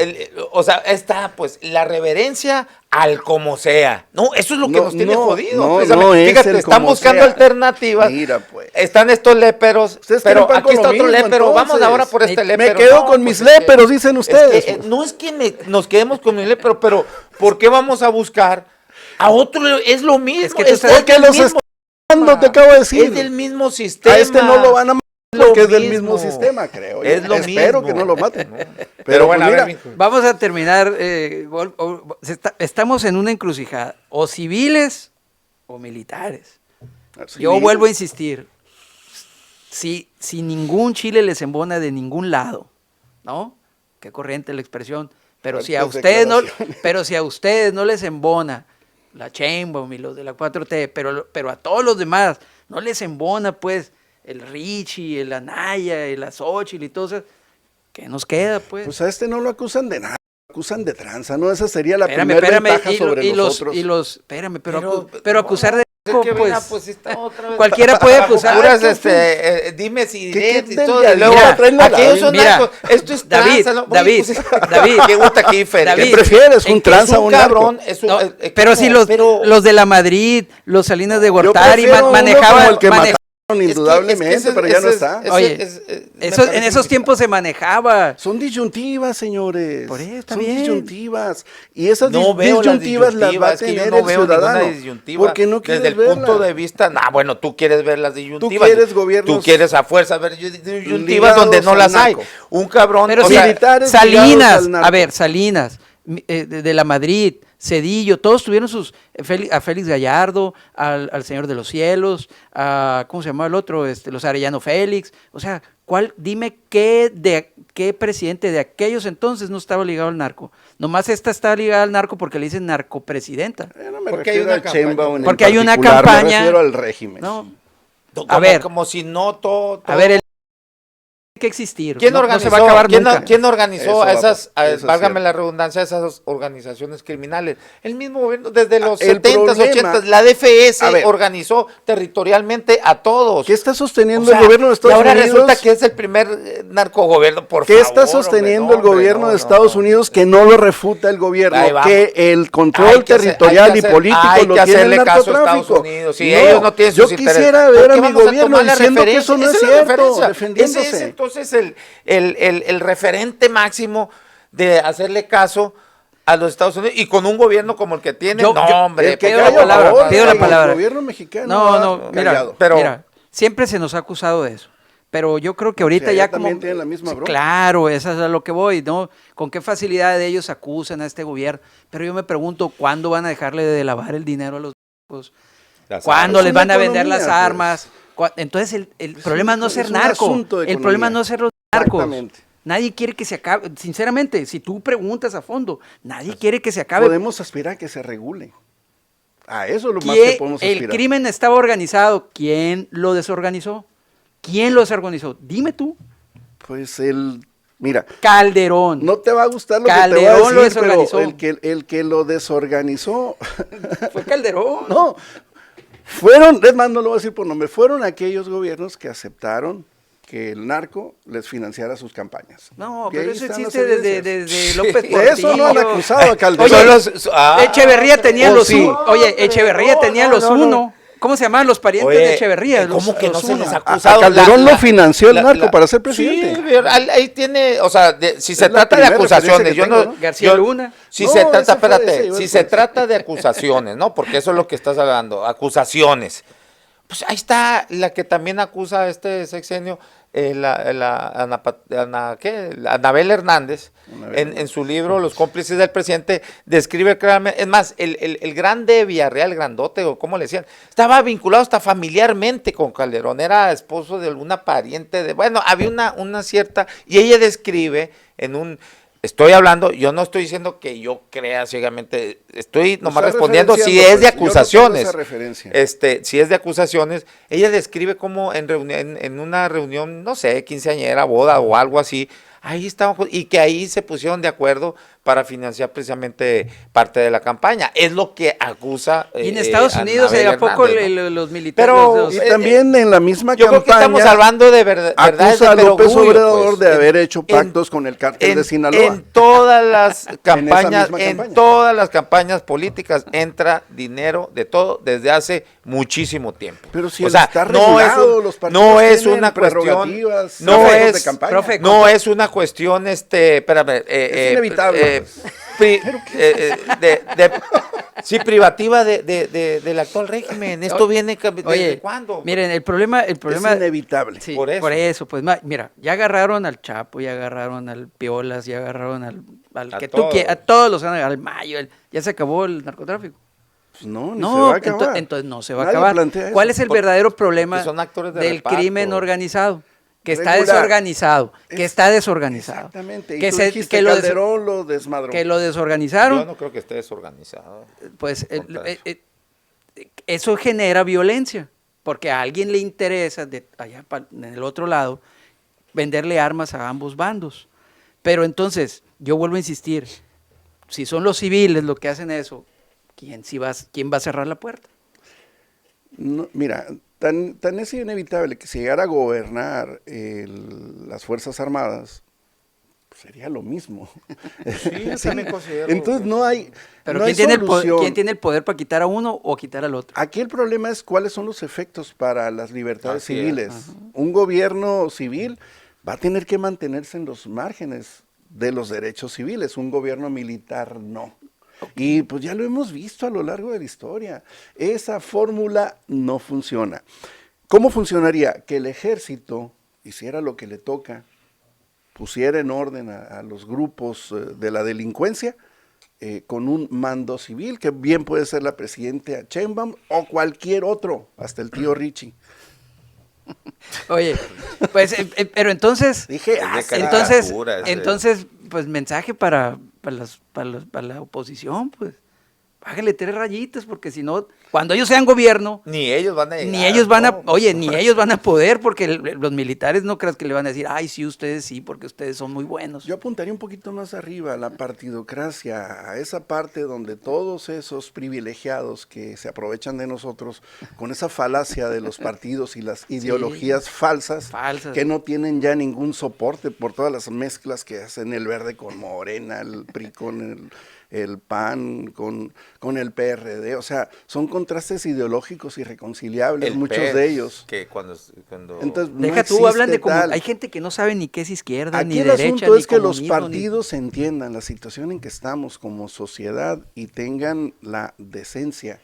O sea, está pues la reverencia al como sea. No, eso es lo que No, nos tiene no, jodidos. no, precisamente. no es Fíjate, el están como buscando sea. alternativas. Mira, pues. Están estos léperos, Ustedes pero quieren pan aquí con está lo otro mismo, lépero. Vamos entonces. ahora por este Me lépero. quedo No, con pues mis es que- léperos, dicen ustedes. Es que, no es que nos quedemos con mis léperos, pero ¿por qué vamos a buscar a otro? Es lo mismo. Es que tú estás- del Porque los mismo están dando, te acabo de decir. Es del mismo sistema. A este no lo van a matar Lo porque es del mismo. mismo sistema, creo. yo. Es lo Espero mismo. que no lo maten. Pero bueno, pues a ver, mira, mijo. Vamos a terminar. Estamos en una encrucijada, o civiles o militares. Yo vuelvo a insistir, si ningún chile les embona de ningún lado, ¿no? Qué corriente la expresión, pero si a Fuertes ustedes no, declaraciones. pero si a ustedes no les embona la Sheinbaum y los de la 4T, pero a todos los demás no les embona, pues, el Richie, el Anaya, el Xochitl y todo eso, ¿qué nos queda, pues? Pues a este no lo acusan de nada, lo acusan de tranza, ¿no? Esa sería la Espérame, primera ventaja y sobre los otros. espérame, pero acusar de Es que pues, mira, pues está otra vez. cualquiera puede acusar. Puras, Ay, ¿qué dime si ¿Qué diretes y del todo. día? Y luego, Mira, traen la aquellos son Mira, narcos. Esto es David, tranza, ¿no? David, Oye, David. ¿Qué gusta aquí, Fer? David, ¿Qué prefieres, ¿en un qué tranza Es o un un narco? cabrón. Es un, No, pero pero si los de la Madrid, los Salinas de Yo Gortari prefiero uno manejaban, como el que mane- mataron indudablemente, pero ya no está. Oye, en esos tiempos se manejaba. Son disyuntivas, señores. Por eso, está son bien. disyuntivas. Y esas No veo disyuntivas las va a es que yo tener no el veo ciudadano. ninguna disyuntiva. Porque no quieres Desde el verla. punto de vista, bueno, tú quieres ver las disyuntivas. quieres gobiernos Tú quieres a fuerza ver disyuntivas ligados donde no al las hay. narco. Un cabrón, Pero o si sea, militares ligados Salinas, al narco. a ver, Salinas, de la Madrid, Cedillo, todos tuvieron a Félix Gallardo, al Señor de los Cielos, ¿cómo se llamaba el otro? Los Arellano Félix. O sea, dime qué presidente de aquellos entonces no estaba ligado al narco. Nomás esta está ligada al narco porque le dicen narcopresidenta. No me refiero a Sheinbaum porque hay una particular, campaña. Me refiero al régimen. No, como si no todo. A ver, que existir. ¿Quién organizó, no se va a acabar nunca. ¿Quién organizó válgame la redundancia, esas organizaciones criminales? El mismo gobierno, desde los 70s, 80s, la DFS organizó territorialmente a todos. ¿Qué está sosteniendo el gobierno de Estados Unidos? Y ahora resulta que es el primer narcogobierno, por favor. ¿Qué está sosteniendo el gobierno de Estados Unidos que no lo refuta el gobierno? Que el control territorial y político lo tiene el narcotráfico. Si ellos no tienen sus intereses. Yo quisiera ver a mi gobierno diciendo que eso no es cierto, defendiéndose. Entonces el referente máximo de hacerle caso a los Estados Unidos y con un gobierno como el que tiene, pido la palabra. El gobierno mexicano mira, siempre se nos ha acusado de eso, pero yo creo que ahorita ya como también tienen la misma bronca. Claro, esa es a lo que voy, ¿no? Con qué facilidad ellos acusan a este gobierno, pero yo me pregunto ¿cuándo van a dejarle de lavar el dinero a los bancos? ¿Cuándo les van a vender las armas? Entonces el problema no es ser narco, el problema no es ser los narcos. Nadie quiere que se acabe, sinceramente, si tú preguntas a fondo, nadie quiere que se acabe. Podemos aspirar a que se regule. A eso es lo más que podemos aspirar. El crimen estaba organizado, ¿quién lo desorganizó? ¿Quién lo desorganizó? Dime tú. Pues mira. Calderón. No te va a gustar lo Calderón que te voy a decir, lo desorganizó. pero el que lo desorganizó. Fue Calderón. No. Es más, no lo voy a decir por nombre, fueron aquellos gobiernos que aceptaron que el narco les financiara sus campañas. No, pero eso existe desde López Portillo. De eso no han acusado a Calderón. Oye, Echeverría tenía los uno. Oye, Echeverría tenía los uno. ¿Cómo se llamaban los parientes de Echeverría? ¿Cómo que no se les ha acusado? A Calderón lo financió el narco para ser presidente. Sí, ahí tiene, o sea, si se trata de acusaciones, García Luna. Si se trata de acusaciones, ¿no? Porque eso es lo que estás hablando, acusaciones. Pues ahí está la que también acusa a este sexenio, Anabel Hernández, en su libro Los cómplices del presidente, describe claramente, es más, el grande Villarreal, grandote, o como le decían, estaba vinculado hasta familiarmente con Calderón, era esposo de alguna pariente, había una cierta, y ella describe en un... Estoy hablando, yo no estoy diciendo que yo crea ciegamente, estoy nomás respondiendo si es de acusaciones. Si es de acusaciones, ella describe cómo en una reunión, no sé, quinceañera, boda o algo así, ahí estaban, y que ahí se pusieron de acuerdo para financiar precisamente parte de la campaña. Es lo que acusa. Y en Estados Unidos, ¿a poco los militares? Pero y también en la misma yo campaña. Creo que estamos hablando de verdad. Acusa a López Obrador de haber hecho pactos con el cártel de Sinaloa. En todas las campañas, todas las campañas políticas entra dinero de todo desde hace muchísimo tiempo. Pero si está regulado, los partidos no es tienen una cuestión, no es una cuestión, espérame, es inevitable. Privativa del actual régimen. Esto viene ¿desde cuándo? Miren, el problema es inevitable. Sí, por eso, pues mira, ya agarraron al Chapo, ya agarraron al Piolas, ya agarraron al que tú quieras, a todos los al Mayo, ya se acabó el narcotráfico. Pues no se va a acabar. Entonces no se va a acabar. ¿Cuál es el verdadero problema del crimen organizado? Que está desorganizado, Exactamente, y que tú dijiste Calderón lo desmadró. Que lo desorganizaron. Yo no creo que esté desorganizado. Pues eso genera violencia, porque a alguien le interesa, allá en el otro lado, venderle armas a ambos bandos. Pero entonces, yo vuelvo a insistir, si son los civiles los que hacen eso, ¿quién va a cerrar la puerta? No, mira, tan es inevitable que si llegara a gobernar las Fuerzas Armadas, pues sería lo mismo. Sí, me considero. Entonces no hay. Pero no ¿quién tiene el poder para quitar a uno o quitar al otro? Aquí el problema es cuáles son los efectos para las libertades civiles. Un gobierno civil va a tener que mantenerse en los márgenes de los derechos civiles, un gobierno militar no. Y pues ya lo hemos visto a lo largo de la historia. Esa fórmula no funciona. ¿Cómo funcionaría? Que el ejército hiciera lo que le toca, pusiera en orden a los grupos de la delincuencia con un mando civil, que bien puede ser la presidenta Sheinbaum o cualquier otro, hasta el tío Richie. Oye, pues, pero entonces, Dije, entonces, pues mensaje para la oposición, pues, bájale 3 rayitas, porque si no, cuando ellos sean gobierno, ni ellos van a llegar, ni ellos van a, oye, ni ellos van a poder, porque los militares no creas que le van a decir, ay, sí, ustedes sí, porque ustedes son muy buenos. Yo apuntaría un poquito más arriba a la partidocracia, a esa parte donde todos esos privilegiados que se aprovechan de nosotros con esa falacia de los partidos y las ideologías falsas, que no tienen ya ningún soporte por todas las mezclas que hacen el Verde con Morena, el PRI con el PAN con el PRD, o sea, son contrastes ideológicos irreconciliables, muchos de ellos. Que cuando Entonces, deja no tú, hablan de tal. hay gente que no sabe ni qué es izquierda, Aquí ni el derecha, asunto ni es que los comunismo, partidos entiendan la situación en que estamos como sociedad y tengan la decencia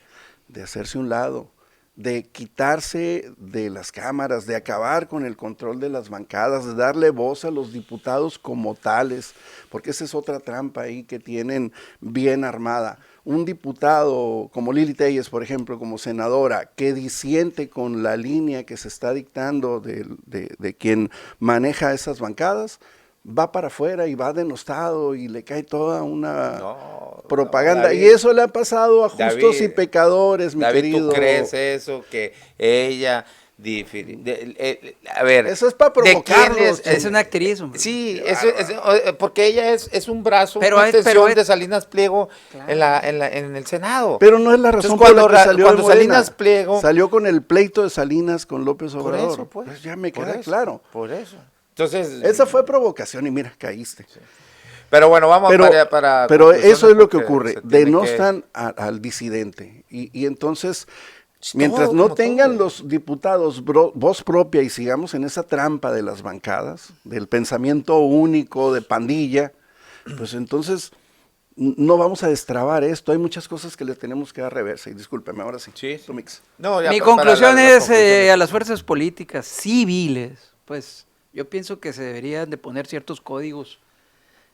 de hacerse un lado, de quitarse de las cámaras, de acabar con el control de las bancadas, de darle voz a los diputados como tales, porque esa es otra trampa ahí que tienen bien armada. Un diputado como Lili Telles, por ejemplo, como senadora, que disiente con la línea que se está dictando de quien maneja esas bancadas, va para afuera y va denostado y le cae toda una propaganda. David, y eso le ha pasado a justos David, y pecadores, mi David, querido. ¿tú crees eso? Que ella... a ver, eso es para provocarlos. Es una actriz. Hombre. Sí, porque ella es un brazo, una extensión de Salinas Pliego, claro, en el Senado. Pero no es la razón. Entonces, por la que salió cuando Salinas Pliego salió con el pleito de Salinas con López Obrador. Por eso, pues ya me queda claro. Por eso. Entonces, esa fue provocación y mira, caíste. Sí. Pero bueno, vamos para pero eso es lo que ocurre, denostan al disidente y entonces mientras no tengan los diputados voz propia y sigamos en esa trampa de las bancadas, del pensamiento único, de pandilla, pues entonces no vamos a destrabar esto. Hay muchas cosas que le tenemos que dar reversa. Y discúlpeme, ahora sí. Sí. Mix. No, mi conclusión es a las fuerzas políticas civiles, pues yo pienso que se deberían de poner ciertos códigos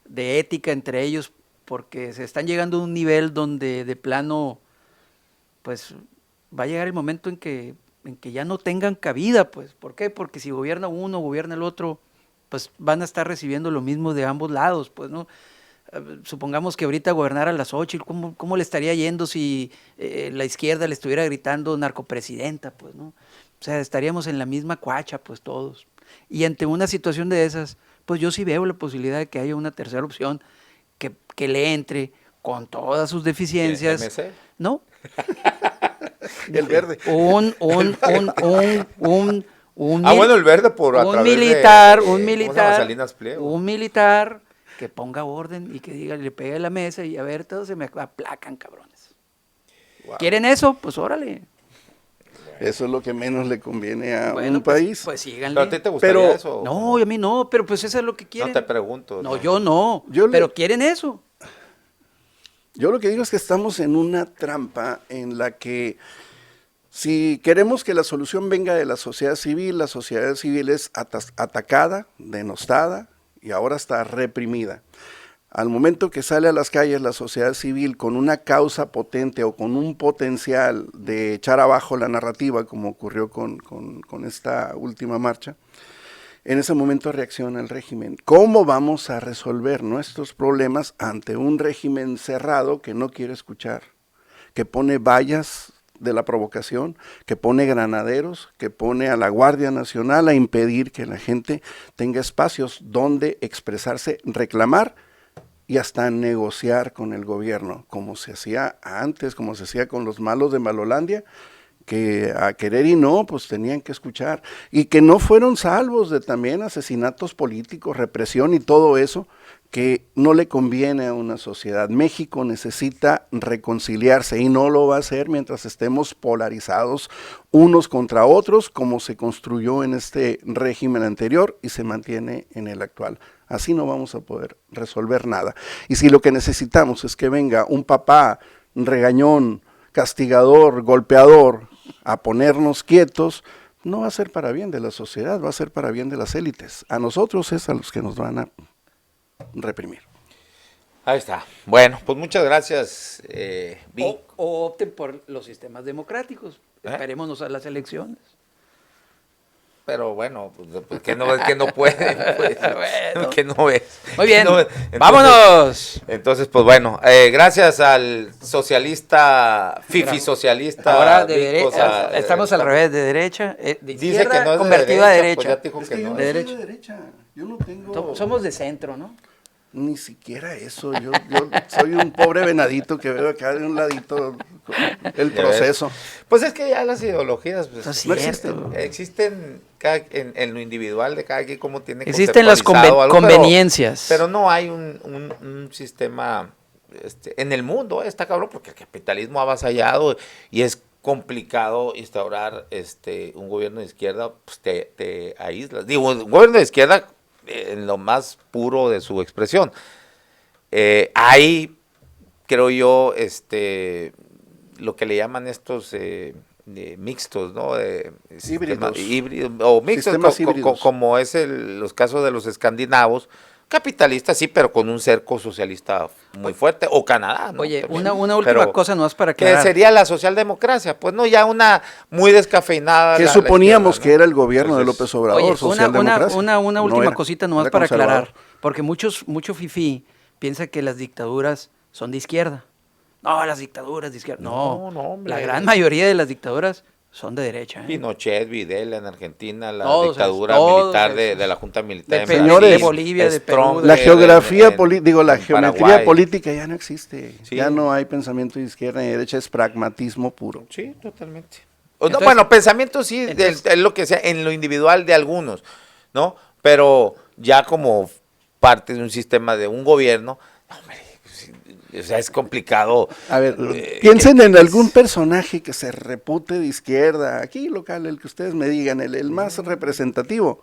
de ética entre ellos, porque se están llegando a un nivel donde de plano, pues va a llegar el momento en que ya no tengan cabida, pues. ¿Por qué? Porque si gobierna uno, gobierna el otro, pues van a estar recibiendo lo mismo de ambos lados, pues, ¿no? Supongamos que ahorita gobernara la Xóchitl, ¿cómo le estaría yendo si la izquierda le estuviera gritando narcopresidenta, pues, ¿no? O sea, estaríamos en la misma cuacha, pues, todos. Y ante una situación de esas, pues yo sí veo la posibilidad de que haya una tercera opción que le entre con todas sus deficiencias. ¿MC? ¿No? El Verde. Un bueno, el Verde por un militar que ponga orden y que diga, le pegue a la mesa y a ver, todos se me aplacan, cabrones. Wow. ¿Quieren eso? Pues órale. Eso es lo que menos le conviene a un país. Pues síganle. ¿Pero a ti te gustaría eso? No, a mí no, pero pues eso es lo que quieren. No te pregunto. No, yo no, pero quieren eso. Yo lo que digo es que estamos en una trampa en la que si queremos que la solución venga de la sociedad civil es atacada, denostada y ahora está reprimida. Al momento que sale a las calles la sociedad civil con una causa potente o con un potencial de echar abajo la narrativa, como ocurrió con esta última marcha, en ese momento reacciona el régimen. ¿Cómo vamos a resolver nuestros problemas ante un régimen cerrado que no quiere escuchar, que pone vallas de la provocación, que pone granaderos, que pone a la Guardia Nacional a impedir que la gente tenga espacios donde expresarse, reclamar y hasta negociar con el gobierno, como se hacía antes, como se hacía con los malos de Malolandia, que a querer y no, pues tenían que escuchar, y que no fueron salvos de también asesinatos políticos, represión y todo eso, que no le conviene a una sociedad. México necesita reconciliarse y no lo va a hacer mientras estemos polarizados unos contra otros, como se construyó en este régimen anterior y se mantiene en el actual. Así no vamos a poder resolver nada. Y si lo que necesitamos es que venga un papá regañón, castigador, golpeador, a ponernos quietos, no va a ser para bien de la sociedad, va a ser para bien de las élites. A nosotros es a los que nos van a reprimir. Ahí está. Bueno, pues muchas gracias, Vic. O opten por los sistemas democráticos. Esperémonos a las elecciones. Pero bueno, pues que no pueden, pues, Bueno. que no es. Muy bien, No, entonces, vámonos. Entonces, pues bueno, gracias al socialista, fifi socialista. Ahora de Vic, derecha, estamos al revés, de derecha, de Dice izquierda que no es convertido a derecha. pues ya dijo Es que que yo no. no De soy derecha. de derecha. Yo no tengo... Somos de centro, ¿no? Ni siquiera eso. Yo soy un pobre venadito que veo acá de un ladito el Ya proceso. Pues es que ya las ideologías pues, Eso es No cierto. existen en lo individual de cada quien, como tiene Existen las conceptualizado algo, conveniencias. pero no hay un sistema en el mundo, está cabrón, porque el capitalismo ha avasallado y es complicado instaurar un gobierno de izquierda, pues te aíslas. Digo, un gobierno de izquierda en lo más puro de su expresión. Hay, creo yo, lo que le llaman estos mixtos, ¿no? Híbridos o mixtos, Sistemas híbridos. como es los casos de los escandinavos, capitalistas sí, pero con un cerco socialista muy fuerte, o Canadá, ¿no? Oye, También. una última cosa no es para que aclarar. sería la socialdemocracia, pues no, ya una muy descafeinada. Que la suponíamos izquierda, que ¿no? era el gobierno de Entonces, López Obrador, Oye, socialdemocracia. una No última era, cosita nomás era para aclarar, conservador. porque mucho fifí piensa que las dictaduras son de izquierda. No, las dictaduras de izquierda. No, No, hombre. la gran mayoría de las dictaduras son de derecha. ¿eh? Pinochet, Videla en Argentina, la Todos dictadura todos militar de esos. la Junta Militar en Señores, Brasil, de Bolivia, de Perú, Strong, La geografía, la en geometría Paraguay. política ya no existe. Sí. Ya no hay pensamiento de izquierda ni de derecha, es pragmatismo puro. Sí, totalmente. Entonces- Bueno, pensamiento sí, entonces- es lo que sea, en lo individual de algunos, ¿no? Pero ya como parte de un sistema de un gobierno, hombre, o sea, es complicado. A ver, Eh, piensen que- en que algún personaje que se repute de izquierda, aquí local, el que ustedes me digan, el más representativo,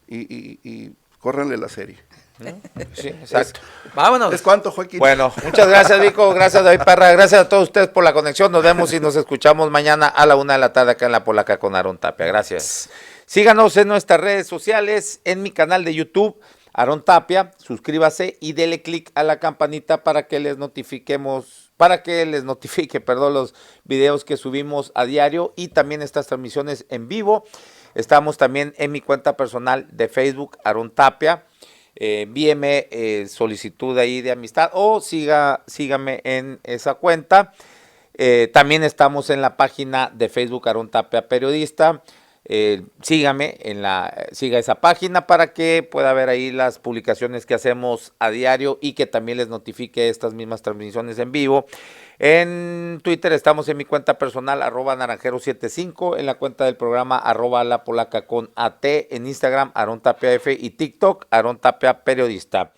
y córranle la serie. Sí, exacto. Vámonos. ¿Es cuánto, Joaquín? Bueno, muchas gracias, Vico. Gracias, David Parra. Gracias a todos ustedes por la conexión. Nos vemos y nos escuchamos mañana a la 1:00 p.m. acá en La Polaca con Aarón Tapia. Gracias. Síganos en nuestras redes sociales, en mi canal de YouTube, Aarón Tapia. Suscríbase y dele clic a la campanita para que les notifique, los videos que subimos a diario y también estas transmisiones en vivo. Estamos también en mi cuenta personal de Facebook, Aarón Tapia. Envíeme solicitud ahí de amistad o sígame en esa cuenta. También estamos en la página de Facebook Aarón Tapia Periodista. Siga esa página para que pueda ver ahí las publicaciones que hacemos a diario y que también les notifique estas mismas transmisiones en vivo. En Twitter estamos en mi cuenta personal, @naranjero75, en la cuenta del programa, @lapolaca con AT, en Instagram, Aarón Tapia F y TikTok, Aarón Tapia Periodista.